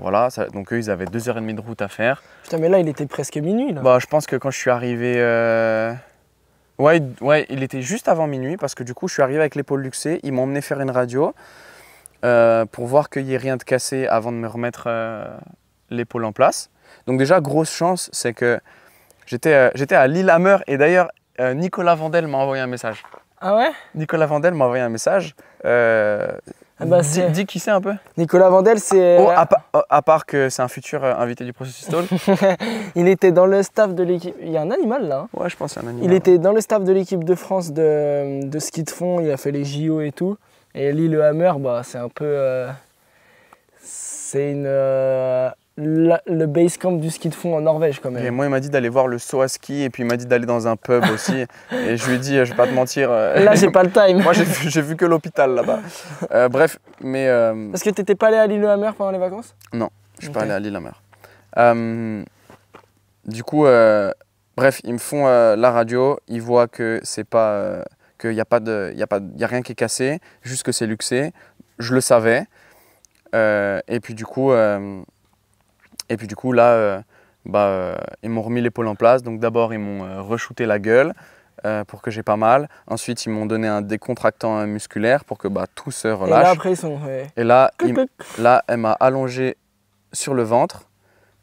voilà. Donc eux, ils avaient 2h30 de route à faire. Putain, mais là, il était presque minuit, là. Bah, je pense que quand je suis arrivé, ouais, il était juste avant minuit parce que du coup, je suis arrivé avec l'épaule luxée. Ils m'ont emmené faire une radio pour voir qu'il n'y ait rien de cassé avant de me remettre l'épaule en place. Donc déjà, grosse chance, c'est que j'étais à Lillehammer et d'ailleurs, Nicolas Vandel m'a envoyé un message. Ah ouais? Nicolas Vandel m'a envoyé un message. Dis qui c'est un peu? Nicolas Vandel, c'est... Oh, à part que c'est un futur invité du Processus Talk. Il était dans le staff de l'équipe... Il y a un animal là, hein? Ouais, je pense qu'il y a un animal. Il était dans le staff de l'équipe de France de ski de fond, il a fait les JO et tout. Et Lillehammer, bah, c'est un peu... c'est le base camp du ski de fond en Norvège quand même. Et moi, il m'a dit d'aller voir le saut à ski et puis il m'a dit d'aller dans un pub aussi. Et je lui ai dit, je vais pas te mentir. Là, j'ai pas le time. Moi, j'ai vu que l'hôpital là-bas. Bref, mais. Parce que t'étais pas allé à Lillehammer pendant les vacances? Non, je suis pas allé à Lillehammer. Du coup, bref, ils me font la radio. Ils voient que c'est pas. qu'il y a rien qui est cassé, juste que c'est luxé. Je le savais. Et puis du coup là, ils m'ont remis l'épaule en place. Donc d'abord, ils m'ont re-shooté la gueule pour que j'ai pas mal. Ensuite, ils m'ont donné un décontractant musculaire pour que tout se relâche. Et là, après, ils sont... Ouais. Et là, elle m'a allongé sur le ventre,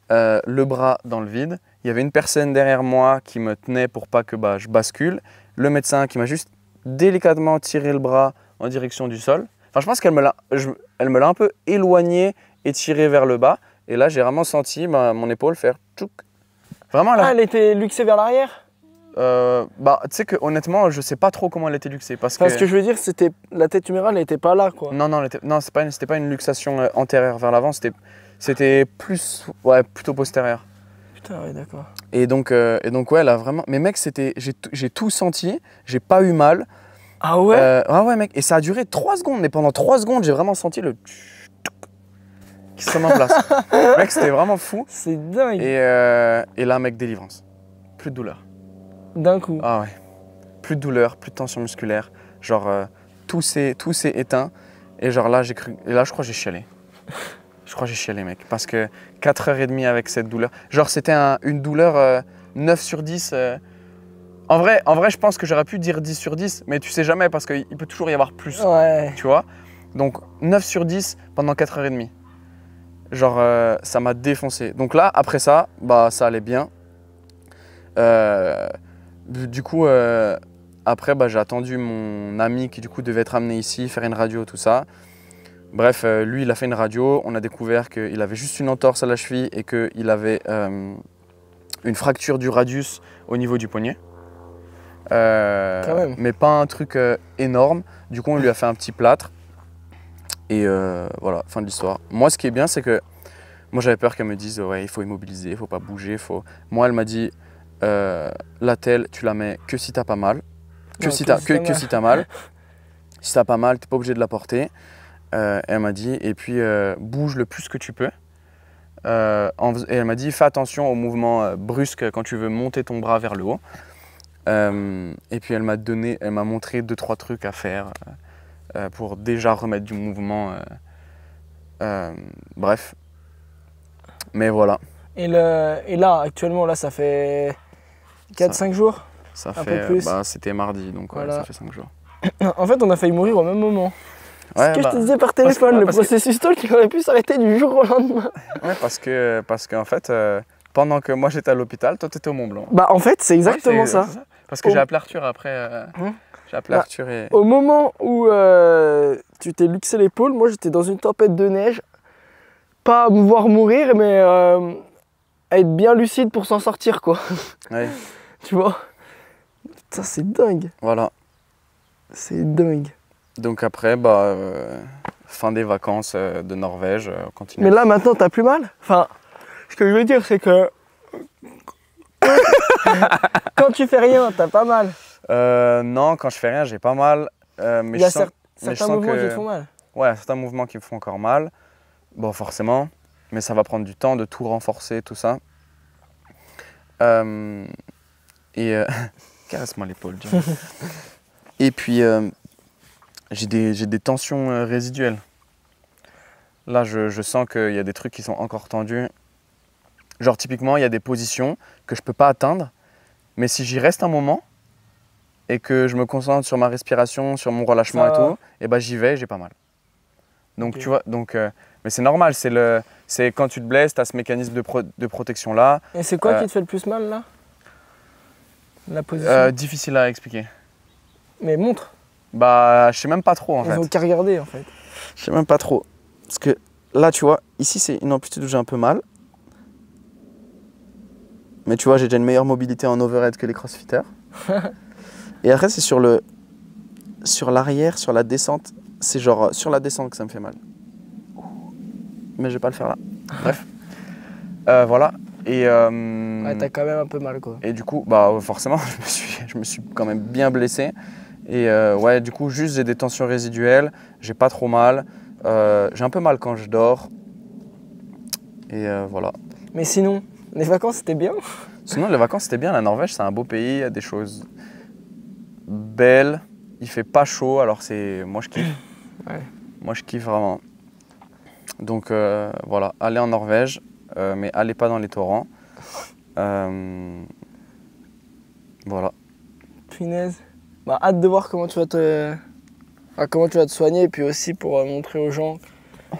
le bras dans le vide. Il y avait une personne derrière moi qui me tenait pour pas que je bascule. Le médecin qui m'a juste délicatement tiré le bras en direction du sol. Enfin, je pense elle me l'a un peu éloigné et tiré vers le bas. Et là, j'ai vraiment senti mon épaule faire tchouk. Vraiment là. Ah, elle était luxée vers l'arrière? Bah, tu sais que honnêtement, je sais pas trop comment elle était luxée. Parce Enfin, ce que je veux dire, c'était la tête humérale, elle était pas là, quoi. Non, c'était pas une luxation antérieure vers l'avant, c'était plus, ouais, plutôt postérieure. Putain, ouais, d'accord. Et donc ouais, là vraiment. Mais mec, j'ai tout senti, j'ai pas eu mal. Ah ouais? Ah ouais, mec. Et ça a duré 3 secondes. Mais pendant 3 secondes, j'ai vraiment senti le qui se remet en place. Mec, c'était vraiment fou. C'est dingue. Et là, mec, délivrance. Plus de douleur. D'un coup. Ah ouais. Plus de douleur, plus de tension musculaire. Genre, tout s'est éteint. Et genre là, je crois que j'ai chialé. Je crois que j'ai chialé, mec. Parce que 4h30 avec cette douleur. Genre, c'était une douleur 9 sur 10. En vrai, je pense que j'aurais pu dire 10 sur 10. Mais tu sais jamais parce qu'il peut toujours y avoir plus. Ouais. Tu vois? Donc, 9 sur 10 pendant 4h30. Genre, ça m'a défoncé. Donc là, après ça, bah, ça allait bien. Du coup, après, bah, j'ai attendu mon ami qui du coup devait être amené ici, faire une radio, tout ça. Bref, lui, il a fait une radio. On a découvert qu'il avait juste une entorse à la cheville et qu'il avait une fracture du radius au niveau du poignet. Quand même. Mais pas un truc énorme. Du coup, on lui a fait un petit plâtre. Et voilà, fin de l'histoire. Moi, ce qui est bien, c'est que moi, j'avais peur qu'elle me dise ouais, il faut immobiliser, il faut pas bouger. Moi, elle m'a dit l'attelle, tu la mets que si t'as pas mal. Que si t'as mal. Si t'as pas mal, t'es pas obligé de la porter. Elle m'a dit, et puis bouge le plus que tu peux. Et elle m'a dit, fais attention aux mouvements brusques quand tu veux monter ton bras vers le haut. Et puis elle m'a montré 2-3 trucs à faire pour déjà remettre du mouvement. Bref. Mais voilà. Et là, actuellement, là, ça fait 4-5 jours? Ça Un fait, peu plus. bah, c'était mardi, donc Voilà. ça fait 5 jours. En fait, on a failli mourir au même moment. Ouais, Ce que bah, je te disais par téléphone, le processus talk, il aurait pu s'arrêter du jour au lendemain. Ouais, parce qu'en fait, pendant que moi j'étais à l'hôpital, toi t'étais au Mont Blanc. Bah, en fait, c'est exactement Ouais, ça. Parce que j'ai appelé Arthur après. J'ai appelé Arthur et. Au moment où tu t'es luxé l'épaule, moi j'étais dans une tempête de neige. Pas à me voir mourir, mais à être bien lucide pour s'en sortir, quoi. Ouais, Tu vois? Ça, c'est dingue. voilà. C'est dingue. Donc après, bah, fin des vacances de Norvège, on continue. Mais là, maintenant, t'as plus mal? Enfin, ce que je veux dire, c'est que quand tu fais rien, t'as pas mal. Non, quand je fais rien, j'ai pas mal. Mais Il y a je sens certains mouvements qui te font mal. Ouais, certains mouvements qui me font encore mal. Bon, forcément, mais ça va prendre du temps de tout renforcer, tout ça. Caresse-moi l'épaule, John. Et puis, j'ai des tensions résiduelles. Là, je sens qu'il y a des trucs qui sont encore tendus. Genre, typiquement, il y a des positions que je peux pas atteindre, mais si j'y reste un moment et que je me concentre sur ma respiration, sur mon relâchement et tout, et ben j'y vais, j'ai pas mal. Donc, tu vois, mais c'est normal, c'est quand tu te blesses, tu as ce mécanisme de protection là. Et c'est quoi qui te fait le plus mal, là? La position? Difficile à expliquer. Mais montre. Bah, je sais même pas trop en Ils fait. ont qu'à regarder, en fait. Je sais même pas trop. Parce que là, tu vois, ici, c'est une amplitude où j'ai un peu mal. Mais tu vois, j'ai déjà une meilleure mobilité en overhead que les crossfitters. Et après, c'est sur l'arrière, sur la descente. C'est genre sur la descente que ça me fait mal. Mais je vais pas le faire là. Bref. Voilà. Et, Ouais, t'as quand même un peu mal, quoi. et du coup, bah, forcément, je me suis quand même bien blessé. Et ouais, du coup, juste j'ai des tensions résiduelles. J'ai pas trop mal. J'ai un peu mal quand je dors. Et voilà. Mais sinon, les vacances, c'était bien? Sinon, les vacances, c'était bien. La Norvège, c'est un beau pays. Il y a des choses belles. Il fait pas chaud, alors moi, je kiffe. Ouais. Moi, je kiffe vraiment. Donc, voilà. Allez en Norvège, mais allez pas dans les torrents. Voilà. Punaise. Bah, hâte de voir comment tu vas te soigner, et puis aussi pour montrer aux gens,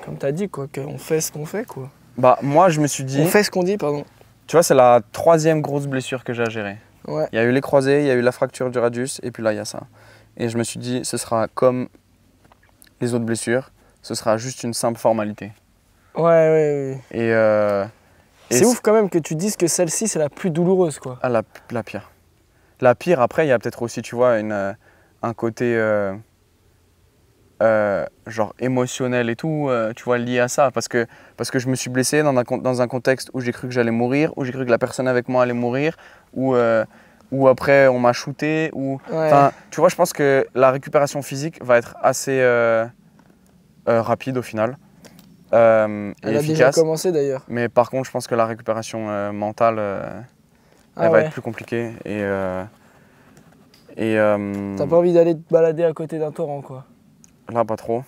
comme tu as dit, quoi, qu'on fait ce qu'on fait, quoi. Bah, moi, je me suis dit... On fait ce qu'on dit, pardon. Tu vois, c'est la 3e grosse blessure que j'ai à gérer. Ouais. Il y a eu les croisés, il y a eu la fracture du radius, et puis là, il y a ça. Et je me suis dit, ce sera comme les autres blessures, ce sera juste une simple formalité. Ouais, ouais, ouais. Et C'est ouf quand même que tu dises que celle-ci, c'est la plus douloureuse, quoi. Ah, la pire. La pire, après, il y a peut-être aussi, tu vois, un côté genre émotionnel et tout, tu vois, lié à ça. Parce que je me suis blessé dans un contexte où j'ai cru que j'allais mourir, où j'ai cru que la personne avec moi allait mourir, où après on m'a shooté. Ouais. Tu vois, je pense que la récupération physique va être assez rapide au final. Et Elle a déjà efficace. commencé d'ailleurs. Mais par contre, je pense que la récupération mentale, Ah elle va ouais. être plus compliquée. T'as pas envie d'aller te balader à côté d'un torrent, quoi. Là, pas trop.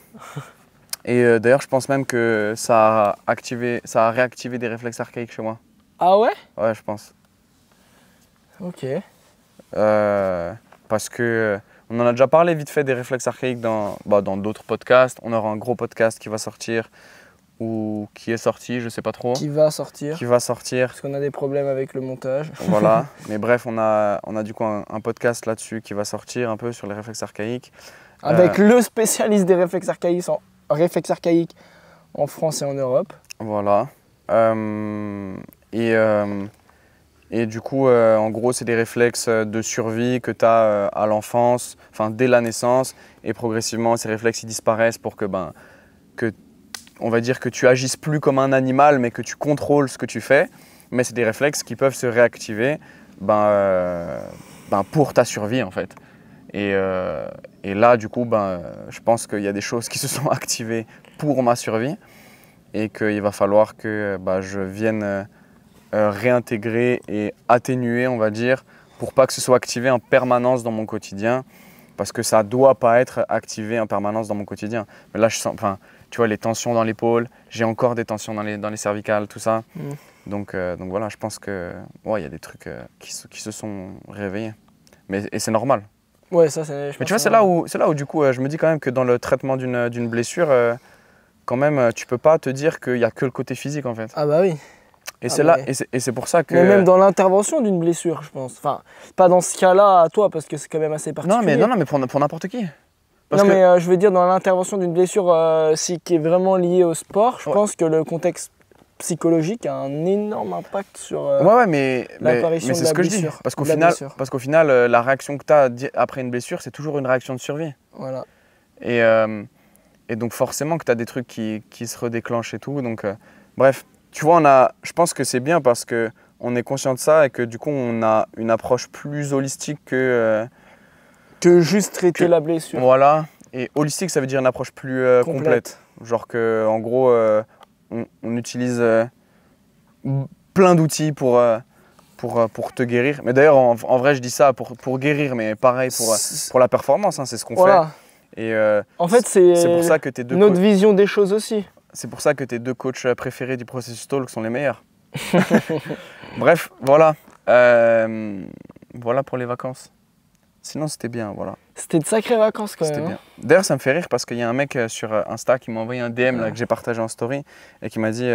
Et d'ailleurs, je pense même que ça a réactivé des réflexes archaïques chez moi. Ah ouais? Ouais, je pense. Ok. Parce que on en a déjà parlé vite fait des réflexes archaïques dans d'autres podcasts. On aura un gros podcast qui va sortir ou qui est sorti, je sais pas trop. Qui va sortir. Qui va sortir. Parce qu'on a des problèmes avec le montage. Voilà. Mais bref, on a du coup un podcast là-dessus qui va sortir un peu sur les réflexes archaïques. Avec le spécialiste des réflexes archaïques en France et en Europe. Voilà. Et du coup, en gros, c'est des réflexes de survie que tu as à l'enfance, enfin dès la naissance. Et progressivement, ces réflexes ils disparaissent pour que, on va dire que tu agisses plus comme un animal, mais que tu contrôles ce que tu fais. Mais c'est des réflexes qui peuvent se réactiver pour ta survie, en fait. Et là, du coup, je pense qu'il y a des choses qui se sont activées pour ma survie et qu'il va falloir que je vienne réintégrer et atténuer, on va dire, pour pas que ce soit activé en permanence dans mon quotidien, parce que ça doit pas être activé en permanence dans mon quotidien. Mais là, je sens, tu vois, les tensions dans l'épaule, j'ai encore des tensions dans les cervicales, tout ça. Donc voilà, je pense que il y a des trucs qui se sont réveillés. Et c'est normal. Ouais, ça c'est. Mais tu vois, c'est là où du coup, je me dis quand même que dans le traitement d'une blessure, quand même, tu peux pas te dire qu'il y a que le côté physique en fait. Ah bah oui. Et c'est pour ça que. Mais même dans l'intervention d'une blessure, je pense. Enfin, pas dans ce cas-là à toi, parce que c'est quand même assez particulier. Non, mais pour n'importe qui. Je veux dire, dans l'intervention d'une blessure qui est vraiment liée au sport, je pense que le contexte psychologique a un énorme impact sur mais l'apparition c'est de la ce que blessure. je dis. Parce qu'au final, la réaction que tu as après une blessure, c'est toujours une réaction de survie. Voilà. Et donc forcément que tu as des trucs qui se redéclenchent et tout. Donc, bref, tu vois, je pense que c'est bien parce qu'on est conscient de ça et que du coup, on a une approche plus holistique que juste traiter la blessure. Voilà. Et holistique, ça veut dire une approche plus complète. Genre que, en gros, on utilise plein d'outils pour te guérir. Mais d'ailleurs, en vrai, je dis ça pour guérir, mais pareil pour la performance, hein, c'est ce qu'on fait. Et en fait, c'est pour ça que tes deux notre vision des choses aussi. C'est pour ça que tes deux coachs préférés du processus Talk sont les meilleurs. Bref, voilà. Voilà pour les vacances. Sinon, c'était bien, voilà. C'était de sacrées vacances quand même. C'était bien. D'ailleurs, ça me fait rire parce qu'il y a un mec sur Insta qui m'a envoyé un DM là, que j'ai partagé en story et qui m'a dit,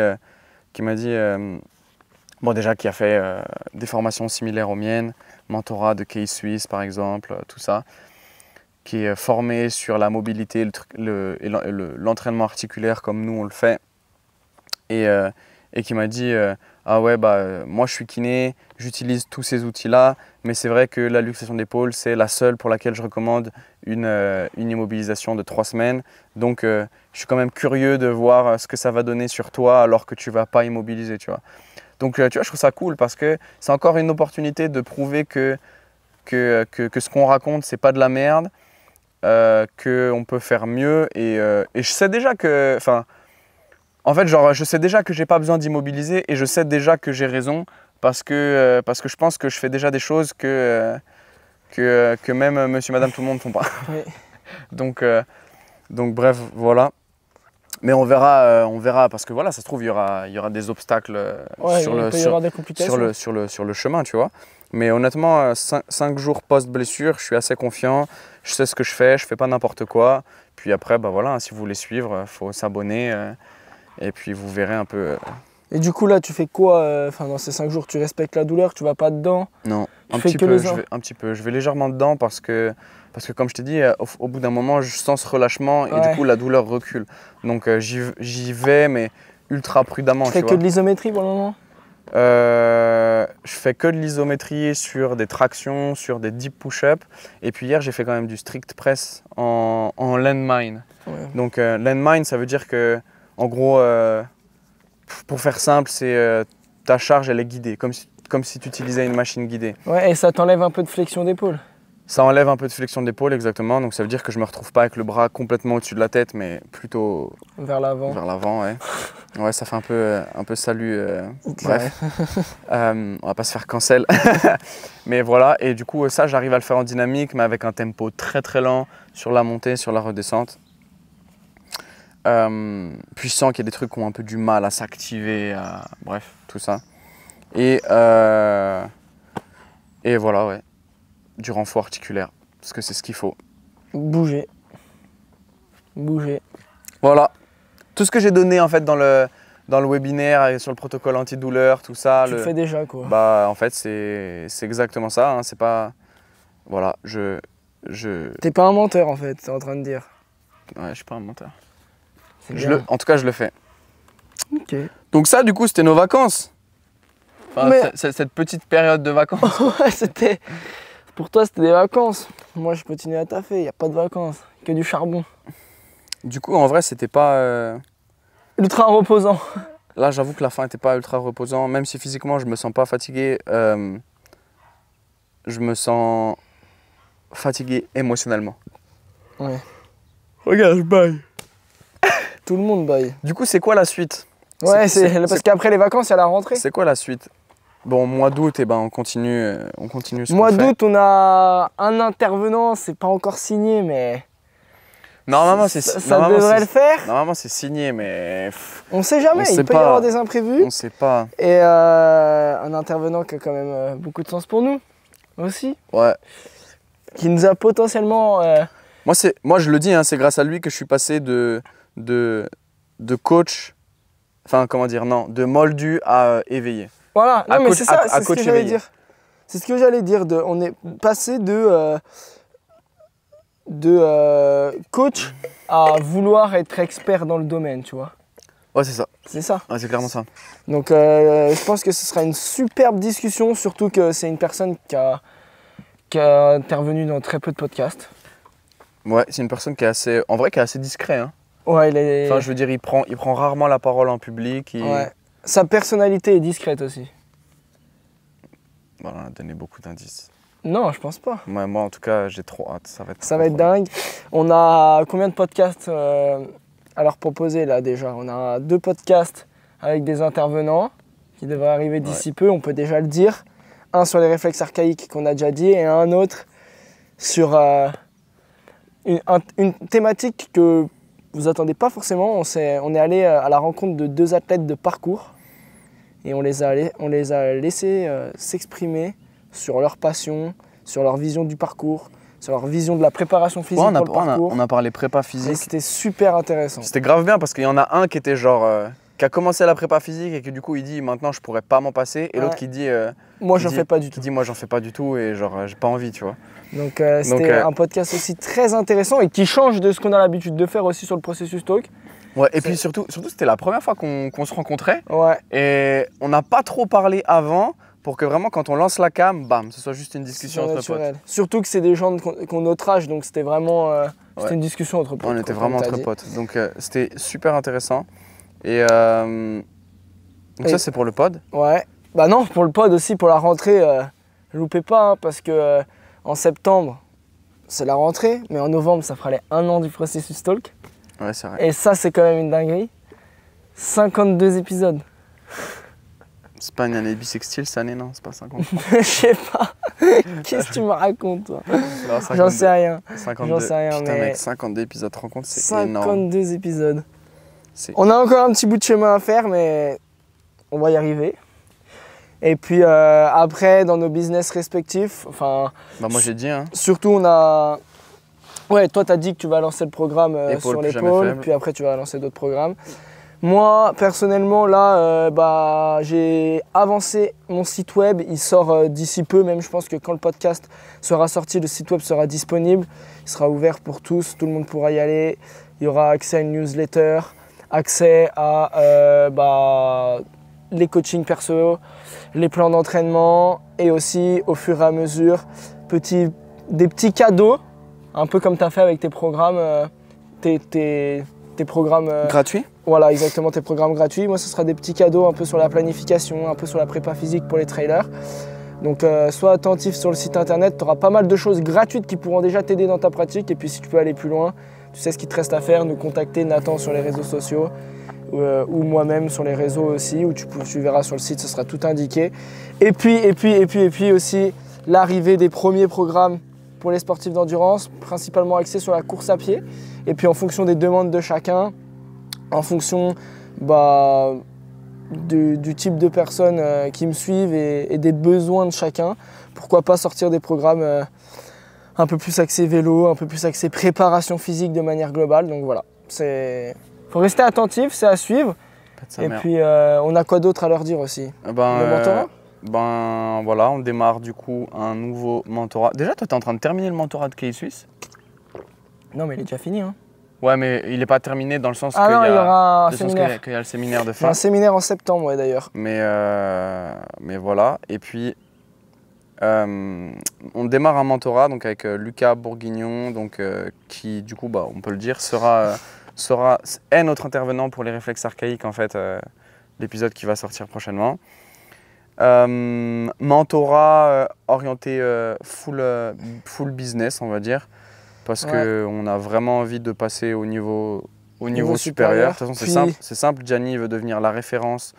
déjà qui a fait des formations similaires aux miennes, mentorat de Case Suisse par exemple, tout ça, qui est formé sur la mobilité, l'entraînement articulaire comme nous on le fait, et qui m'a dit ah ouais, moi je suis kiné, j'utilise tous ces outils-là, mais c'est vrai que la luxation d'épaule, c'est la seule pour laquelle je recommande une immobilisation de 3 semaines. Donc je suis quand même curieux de voir ce que ça va donner sur toi alors que tu ne vas pas immobiliser, tu vois. Donc tu vois, je trouve ça cool parce que c'est encore une opportunité de prouver que ce qu'on raconte, c'est pas de la merde, qu'on peut faire mieux. Et je sais déjà que... En fait, je sais déjà que j'ai pas besoin d'immobiliser et je sais déjà que j'ai raison parce que je pense que je fais déjà des choses que même monsieur, madame, tout le monde ne font pas. Oui. Donc bref, voilà. Mais on verra parce que voilà, ça se trouve, il y aura des obstacles y aura des complications. sur le chemin, tu vois. Mais honnêtement, 5 jours post-blessure, je suis assez confiant, je sais ce que je fais pas n'importe quoi. Puis après, voilà, si vous voulez suivre, il faut s'abonner. Et puis vous verrez un peu Et du coup, là, tu fais quoi dans ces 5 jours? Tu respectes la douleur, tu vas pas dedans? Non, Tu un fais petit que peu, les uns? un petit peu. Je vais légèrement dedans parce que comme je t'ai dit, au bout d'un moment, je sens ce relâchement et Ouais. du coup, la douleur recule. Donc, j'y vais, mais ultra prudemment, Tu fais tu que vois. de l'isométrie pour le moment? Je fais que de l'isométrie sur des tractions, sur des deep push-up. Et puis hier, j'ai fait quand même du strict press en landmine. Ouais. Donc, landmine, ça veut dire que, en gros, pour faire simple, c'est ta charge, elle est guidée, comme si tu utilisais une machine guidée. Ouais, et ça t'enlève un peu de flexion d'épaule. Ça enlève un peu de flexion d'épaule, exactement. Donc, ça veut dire que je me retrouve pas avec le bras complètement au-dessus de la tête, mais plutôt Vers l'avant. vers l'avant, ouais. Ouais, ça fait un peu salut. Bref. On va pas se faire cancel. Mais voilà, et du coup, ça, j'arrive à le faire en dynamique, mais avec un tempo très très lent sur la montée, sur la redescente. Puis je sens qu'il y a des trucs qui ont un peu du mal à s'activer, bref, tout ça. Et voilà, ouais, du renfort articulaire, parce que c'est ce qu'il faut. Bouger. Bouger. Voilà, tout ce que j'ai donné en fait dans le webinaire et sur le protocole antidouleur, tout ça. Tu le fais déjà, quoi. Bah, en fait, c'est exactement ça. Hein. C'est pas. Voilà, T'es pas un menteur, en fait, t'es en train de dire. Ouais, je suis pas un menteur. C'est bien. En tout cas, je le fais. Ok. Donc, ça, du coup, c'était nos vacances. Enfin, Mais- cette petite période de vacances. Ouais, c'était. Pour toi, c'était des vacances. Moi, je continue à taffer, y a pas de vacances. Que du charbon. Du coup, en vrai, c'était pas. Ultra reposant. Là, j'avoue que la fin n'était pas ultra reposant. Même si physiquement, je me sens pas fatigué. Je me sens fatigué émotionnellement. Ouais. Regarde, je baille. Tout le monde baille. Du coup, c'est quoi la suite? Ouais, c'est- parce qu'après les vacances, il y a la rentrée. C'est quoi la suite? Bon, mois d'août, eh ben, on continue ce Mois qu'on fait. d'août, on a un intervenant, c'est pas encore signé, mais Normalement, ça devrait le faire. Normalement, c'est signé, mais On sait jamais, On sait il peut y pas. avoir des imprévus. on sait pas. Et un intervenant qui a quand même beaucoup de sens pour nous aussi, Ouais. qui nous a potentiellement. Moi, je le dis, hein, c'est grâce à lui que je suis passé de coach, enfin, comment dire, non, de moldu à éveillé. Voilà, À non, mais coach- c'est ça, à c'est ce coach que j'allais éveillé. dire. C'est ce que j'allais dire. On est passé de coach à vouloir être expert dans le domaine, tu vois. Ouais, c'est ça. C'est ça. Ouais, c'est clairement ça. Donc je pense que ce sera une superbe discussion, surtout que c'est une personne qui a intervenu dans très peu de podcasts. Ouais, c'est une personne qui est assez, en vrai, qui est assez discret. Hein. Ouais, il est. Enfin, je veux dire, il prend rarement la parole en public. Ouais. Sa personnalité est discrète aussi. Voilà, on a donné beaucoup d'indices. Non, je pense pas. Moi, en tout cas, j'ai trop hâte. Ça va être Ça va être dingue. On a combien de podcasts à leur proposer là déjà? On a 2 podcasts avec des intervenants qui devraient arriver d'ici peu, on peut déjà le dire. Un sur les réflexes archaïques qu'on a déjà dit et un autre sur une thématique que vous attendez pas forcément. On est allé à la rencontre de 2 athlètes de parcours et on les a laissés s'exprimer sur leur passion, sur leur vision du parcours, sur leur vision de la préparation physique Ouais, pour le parcours. on a parlé prépa Et physique. c'était super intéressant. C'était grave bien parce qu'il y en a un qui était genre qui a commencé la prépa physique et que du coup il dit maintenant je pourrais pas m'en passer et l'autre Ouais. qui dit Moi, qui j'en dit- fais pas du qui tout. dit moi j'en fais pas du tout et genre j'ai pas envie, tu vois. Donc c'était un podcast aussi très intéressant et qui change de ce qu'on a l'habitude de faire aussi sur le processus talk. Ouais, et puis surtout c'était la première fois qu'on se rencontrait Ouais, et on n'a pas trop parlé avant pour que vraiment quand on lance la cam, bam, ce soit juste une discussion entre potes. naturel. Surtout que c'est des gens qui ont notre âge, donc c'était vraiment c'était Ouais. une discussion entre potes. On était comme vraiment t'as entre dit. potes. Donc c'était super intéressant. Et donc Et- ça c'est pour le pod. Ouais. Bah non, pour le pod aussi, pour la rentrée, loupez pas, hein, parce que en septembre, c'est la rentrée, mais en novembre, ça fera les 1 an du processus talk. Ouais, c'est vrai. Et ça, c'est quand même une dinguerie. 52 épisodes. C'est pas une année bissextile cette année, non, c'est pas 50. Je sais pas. Qu'est-ce que tu me racontes, toi? Non, J'en 52. sais rien. 52. J'en sais rien, Putain, mais- mec, 52 épisodes rencontre, c'est énorme. 52 épisodes. C'est- On a encore un petit bout de chemin à faire, mais on va y arriver. Et puis après, dans nos business respectifs, enfin, Bah, moi j'ai dit, hein. surtout on a... Ouais, toi t'as dit que tu vas lancer le programme Épaule sur plus jamais l'épaule, faible. puis après tu vas lancer d'autres programmes. Moi, personnellement, là, j'ai avancé mon site web. Il sort d'ici peu, même je pense que quand le podcast sera sorti, le site web sera disponible. Il sera ouvert pour tous, tout le monde pourra y aller. Il y aura accès à une newsletter, accès à les coachings perso, les plans d'entraînement et aussi, au fur et à mesure, des petits cadeaux, un peu comme tu as fait avec tes programmes, tes programmes Gratuit? Voilà, exactement, tes programmes gratuits. Moi, ce sera des petits cadeaux un peu sur la planification, un peu sur la prépa physique pour les trailers. Donc, sois attentif sur le site internet. Tu auras pas mal de choses gratuites qui pourront déjà t'aider dans ta pratique. Et puis, si tu peux aller plus loin, tu sais ce qu'il te reste à faire. Nous contacter, Nathan, sur les réseaux sociaux ou moi-même sur les réseaux aussi, où tu verras sur le site, ce sera tout indiqué. Et puis aussi, l'arrivée des premiers programmes pour les sportifs d'endurance, principalement axés sur la course à pied. Et puis, en fonction des demandes de chacun, en fonction du type de personnes qui me suivent et des besoins de chacun. Pourquoi pas sortir des programmes un peu plus axés vélo, un peu plus axés préparation physique de manière globale. Donc voilà, faut rester attentif, c'est à suivre. Et puis on a quoi d'autre à leur dire aussi? Le mentorat? Voilà, on démarre du coup un nouveau mentorat. Déjà, toi, tu es en train de terminer le mentorat de KI Suisse? Non, mais il est déjà fini. Hein. Ouais, mais il n'est pas terminé dans le sens il y aura un séminaire. qu'il y a le séminaire de Il y a fin. un séminaire en septembre, ouais, d'ailleurs. Mais voilà. Et puis, on démarre un mentorat donc, avec Lucas Bourguignon, donc, qui, du coup, on peut le dire, est notre intervenant pour les réflexes archaïques, en fait, l'épisode qui va sortir prochainement. Mentorat orienté full business, on va dire. Parce qu'on a vraiment envie de passer au niveau supérieur. De toute façon, c'est simple. Gianni veut devenir la référence.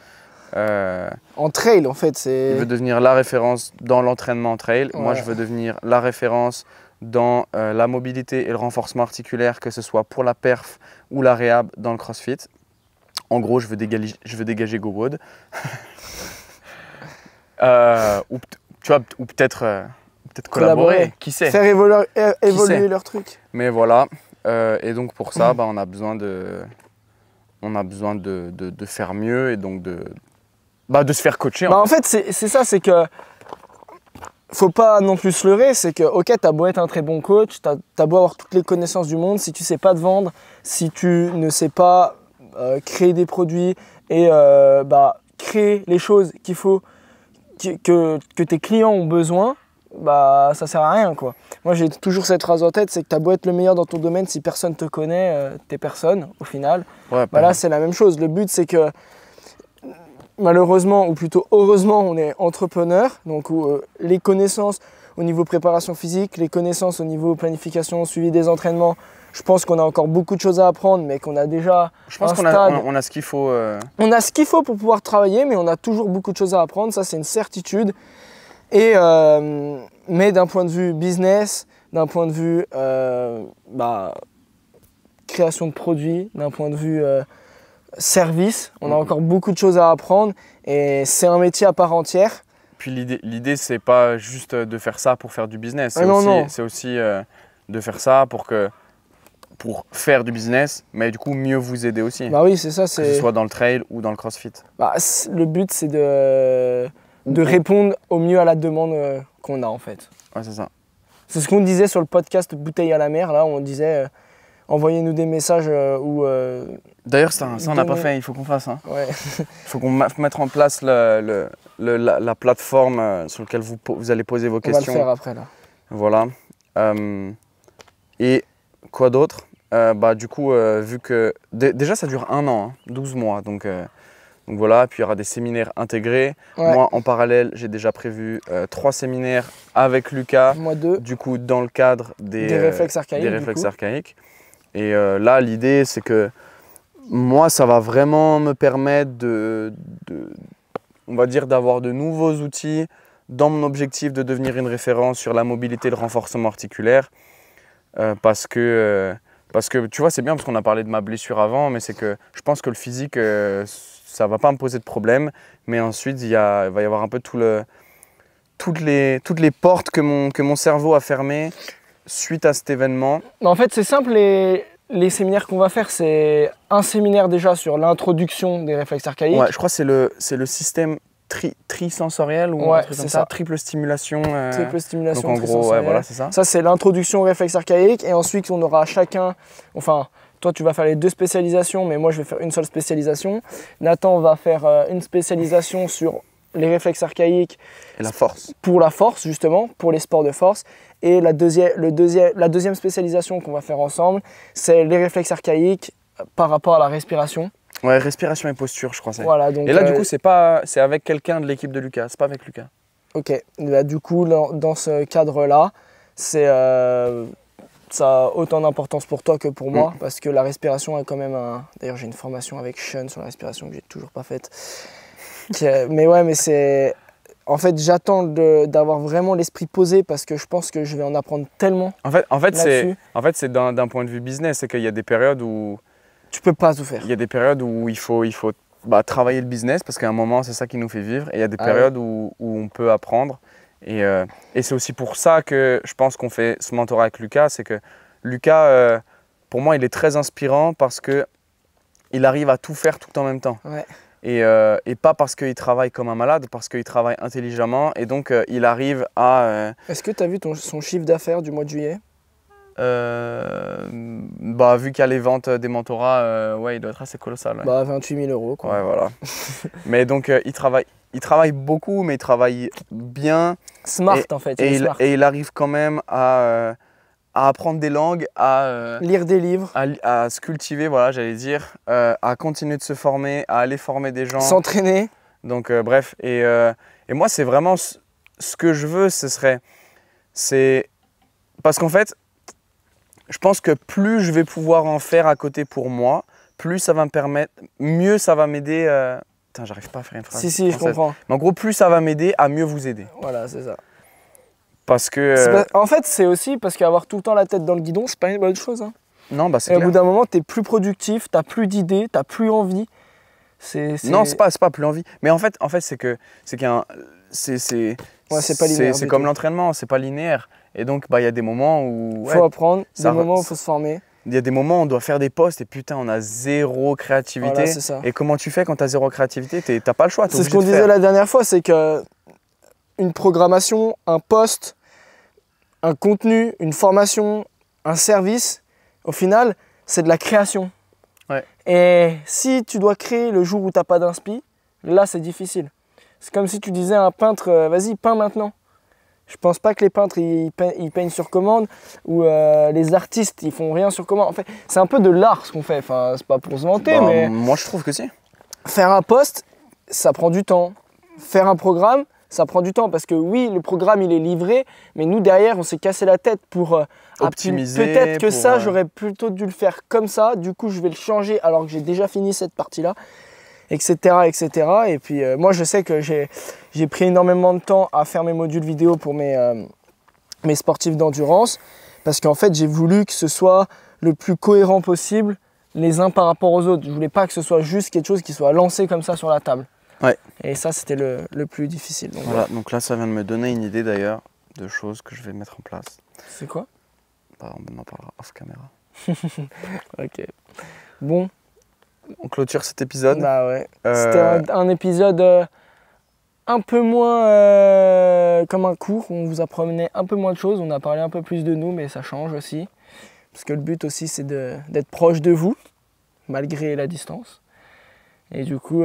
En trail, en fait. Il veut devenir la référence dans l'entraînement en trail. Ouais. Moi, je veux devenir la référence dans la mobilité et le renforcement articulaire, que ce soit pour la perf ou la réhab dans le CrossFit. En gros, je veux dégager GoWood. ou peut-être collaborer, qui sait. Faire évoluer leur truc. Mais voilà, et donc pour ça, on a besoin de faire mieux et donc de se faire coacher. En fait, c'est ça, c'est que faut pas non plus se leurrer, c'est que ok, t'as beau être un très bon coach, t'as beau avoir toutes les connaissances du monde, si tu sais pas te vendre, si tu ne sais pas créer des produits et créer les choses qu'il faut que tes clients ont besoin, ça sert à rien, quoi. Moi, j'ai toujours cette phrase en tête, c'est que t'as beau être le meilleur dans ton domaine, si personne te connaît, t'es personne au final. Ouais, là, c'est la même chose. Le but, c'est que malheureusement, ou plutôt heureusement, on est entrepreneur. Donc les connaissances au niveau préparation physique, les connaissances au niveau planification, suivi des entraînements, je pense qu'on a encore beaucoup de choses à apprendre, mais qu'on a déjà. Je pense qu'on a ce qu'il faut. On a ce qu'il faut pour pouvoir travailler, mais on a toujours beaucoup de choses à apprendre. Ça, c'est une certitude. Et mais d'un point de vue business, d'un point de vue création de produits, d'un point de vue service, on a encore beaucoup de choses à apprendre et c'est un métier à part entière. Puis l'idée c'est pas juste de faire ça pour faire du business, c'est aussi de faire ça pour faire du business, mais du coup mieux vous aider aussi. Oui, c'est ça. Que ce soit dans le trail ou dans le CrossFit. Le but c'est de répondre au mieux à la demande qu'on a en fait. Ouais, c'est ça. C'est ce qu'on disait sur le podcast Bouteille à la mer, là, où on disait envoyez-nous des messages ou... D'ailleurs, ça on n'a pas fait, il faut qu'on fasse. Ouais. Il faut qu'on mette en place la plateforme sur laquelle vous allez poser vos questions. On va le faire après, là. Voilà. Et quoi d'autre? Du coup, vu que... Déjà, ça dure 1 an, 12 mois, donc voilà, puis il y aura des séminaires intégrés. Ouais. Moi, en parallèle, j'ai déjà prévu 3 séminaires avec Lucas. Moi 2. Du coup, dans le cadre des réflexes archaïques. Et là, l'idée, c'est que moi, ça va vraiment me permettre on va dire, d'avoir de nouveaux outils dans mon objectif de devenir une référence sur la mobilité et le renforcement articulaire. Parce que tu vois, c'est bien parce qu'on a parlé de ma blessure avant, mais c'est que je pense que le physique, ça ne va pas me poser de problème. Mais ensuite, il va y avoir un peu toutes les portes que mon cerveau a fermées suite à cet événement. En fait, c'est simple, les séminaires qu'on va faire, c'est un séminaire déjà sur l'introduction des réflexes archaïques. Ouais, je crois que c'est le système trisensoriel ou Ouais, un truc comme c'est ça. triple stimulation. Triple stimulation. Donc en gros, ouais, trisensorielle. voilà, c'est ça. Ça, c'est l'introduction aux réflexes archaïques. Et ensuite, on aura chacun, enfin, toi, tu vas faire les 2 spécialisations, mais moi, je vais faire une seule spécialisation. Nathan va faire une spécialisation sur les réflexes archaïques. Et la force. Pour la force, justement, pour les sports de force. Et la deuxième spécialisation qu'on va faire ensemble, c'est les réflexes archaïques par rapport à la respiration. Ouais, respiration et posture, je crois. Voilà, donc, et là, du coup, c'est avec quelqu'un de l'équipe de Lucas, c'est pas avec Lucas. Ok, bah, du coup, dans ce cadre-là, ça a autant d'importance pour toi que pour moi, parce que la respiration est quand même un... D'ailleurs, j'ai une formation avec Sean sur la respiration que j'ai toujours pas faite. Mais ouais, mais c'est... En fait, j'attends d'avoir vraiment l'esprit posé parce que je pense que je vais en apprendre tellement. En fait là-dessus. c'est d'un point de vue business, c'est qu'il y a des périodes où... Tu peux pas tout faire. Il y a des périodes où il faut travailler le business parce qu'à un moment, c'est ça qui nous fait vivre. Et il y a des périodes où on peut apprendre. Et c'est aussi pour ça que je pense qu'on fait ce mentorat avec Lucas. C'est que Lucas, pour moi, il est très inspirant parce qu'il arrive à tout faire tout en même temps. Ouais. Et pas parce qu'il travaille comme un malade, parce qu'il travaille intelligemment. Et donc, il arrive à... Est-ce que tu as vu son chiffre d'affaires du mois de juillet? Vu qu'il y a les ventes des mentorats, ouais, il doit être assez colossal. Ouais. Bah 28 000 €. Quoi. Ouais, voilà. Mais donc, il travaille beaucoup, mais il travaille bien. Smart, en fait. Et il arrive quand même à apprendre des langues, à lire des livres, à se cultiver, voilà, j'allais dire, à continuer de se former, à aller former des gens. s'entraîner. Donc, bref. Et moi, c'est vraiment ce que je veux, c'est parce qu'en fait, je pense que plus je vais pouvoir en faire à côté pour moi, plus ça va me permettre, mieux ça va m'aider. Putain, j'arrive pas à faire une phrase. Si, je comprends. Mais en gros, plus ça va m'aider à mieux vous aider. Voilà, c'est ça. Parce que. En fait, c'est aussi parce qu'avoir tout le temps la tête dans le guidon, c'est pas une bonne chose. Hein. Non, bah c'est Et clair. au bout d'un moment, t'es plus productif, t'as plus d'idées, t'as plus envie. Non, c'est pas plus envie. Mais en fait c'est qu'il y a un. Ouais, c'est pas linéaire. C'est comme l'entraînement, c'est pas linéaire. Et donc, il y a des moments où. Faut apprendre, des moments où il faut se former. Il y a des moments où on doit faire des posts et putain, on a zéro créativité. Voilà, c'est ça. Et comment tu fais quand tu as zéro créativité? T'as pas le choix. C'est ce qu'on disait la dernière fois, c'est que une programmation, un post, un contenu, une formation, un service, au final, c'est de la création. Ouais. Et si tu dois créer le jour où tu n'as pas d'inspi, là, c'est difficile. C'est comme si tu disais à un peintre, vas-y, peins maintenant. Je pense pas que les peintres ils peignent sur commande ou les artistes ils font rien sur commande. En fait, c'est un peu de l'art ce qu'on fait. Enfin, c'est pas pour se vanter, mais moi je trouve que si. Faire un post, ça prend du temps. Faire un programme, ça prend du temps parce que oui, le programme il est livré, mais nous derrière on s'est cassé la tête pour optimiser. Peut-être que ça, j'aurais plutôt dû le faire comme ça. Du coup, je vais le changer alors que j'ai déjà fini cette partie-là. Etc. Et puis moi je sais que j'ai pris énormément de temps à faire mes modules vidéo pour mes sportifs d'endurance parce qu'en fait j'ai voulu que ce soit le plus cohérent possible les uns par rapport aux autres. Je voulais pas que ce soit juste quelque chose qui soit lancé comme ça sur la table. Ouais. Et ça c'était le plus difficile. Donc, voilà, donc là ça vient de me donner une idée d'ailleurs de choses que je vais mettre en place. C'est quoi? On en parlera off caméra. Ok. Bon. On clôture cet épisode. Bah ouais. C'était un épisode un peu moins comme un cours. On vous apprenait un peu moins de choses. On a parlé un peu plus de nous, mais ça change aussi. Parce que le but aussi, c'est d'être proche de vous, malgré la distance. Et du coup,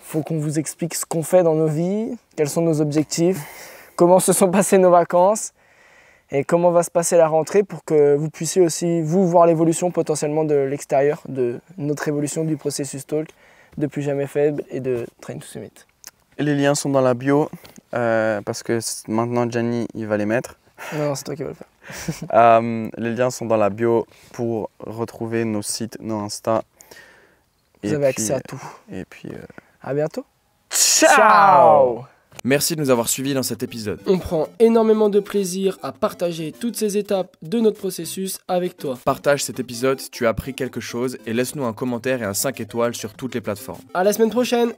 faut qu'on vous explique ce qu'on fait dans nos vies, quels sont nos objectifs, comment se sont passées nos vacances. Et comment va se passer la rentrée pour que vous puissiez aussi, vous, voir l'évolution potentiellement de l'extérieur, de notre évolution du processus Talk, de Plus Jamais Faible et de Train to Summit. Et les liens sont dans la bio, parce que maintenant Gianni, il va les mettre. Non, c'est toi qui vas le faire. Les liens sont dans la bio pour retrouver nos sites, nos Insta. Vous avez accès à tout. Et puis... À bientôt. Ciao. Merci de nous avoir suivis dans cet épisode. On prend énormément de plaisir à partager toutes ces étapes de notre processus avec toi. Partage cet épisode si tu as appris quelque chose et laisse-nous un commentaire et un 5 étoiles sur toutes les plateformes. À la semaine prochaine!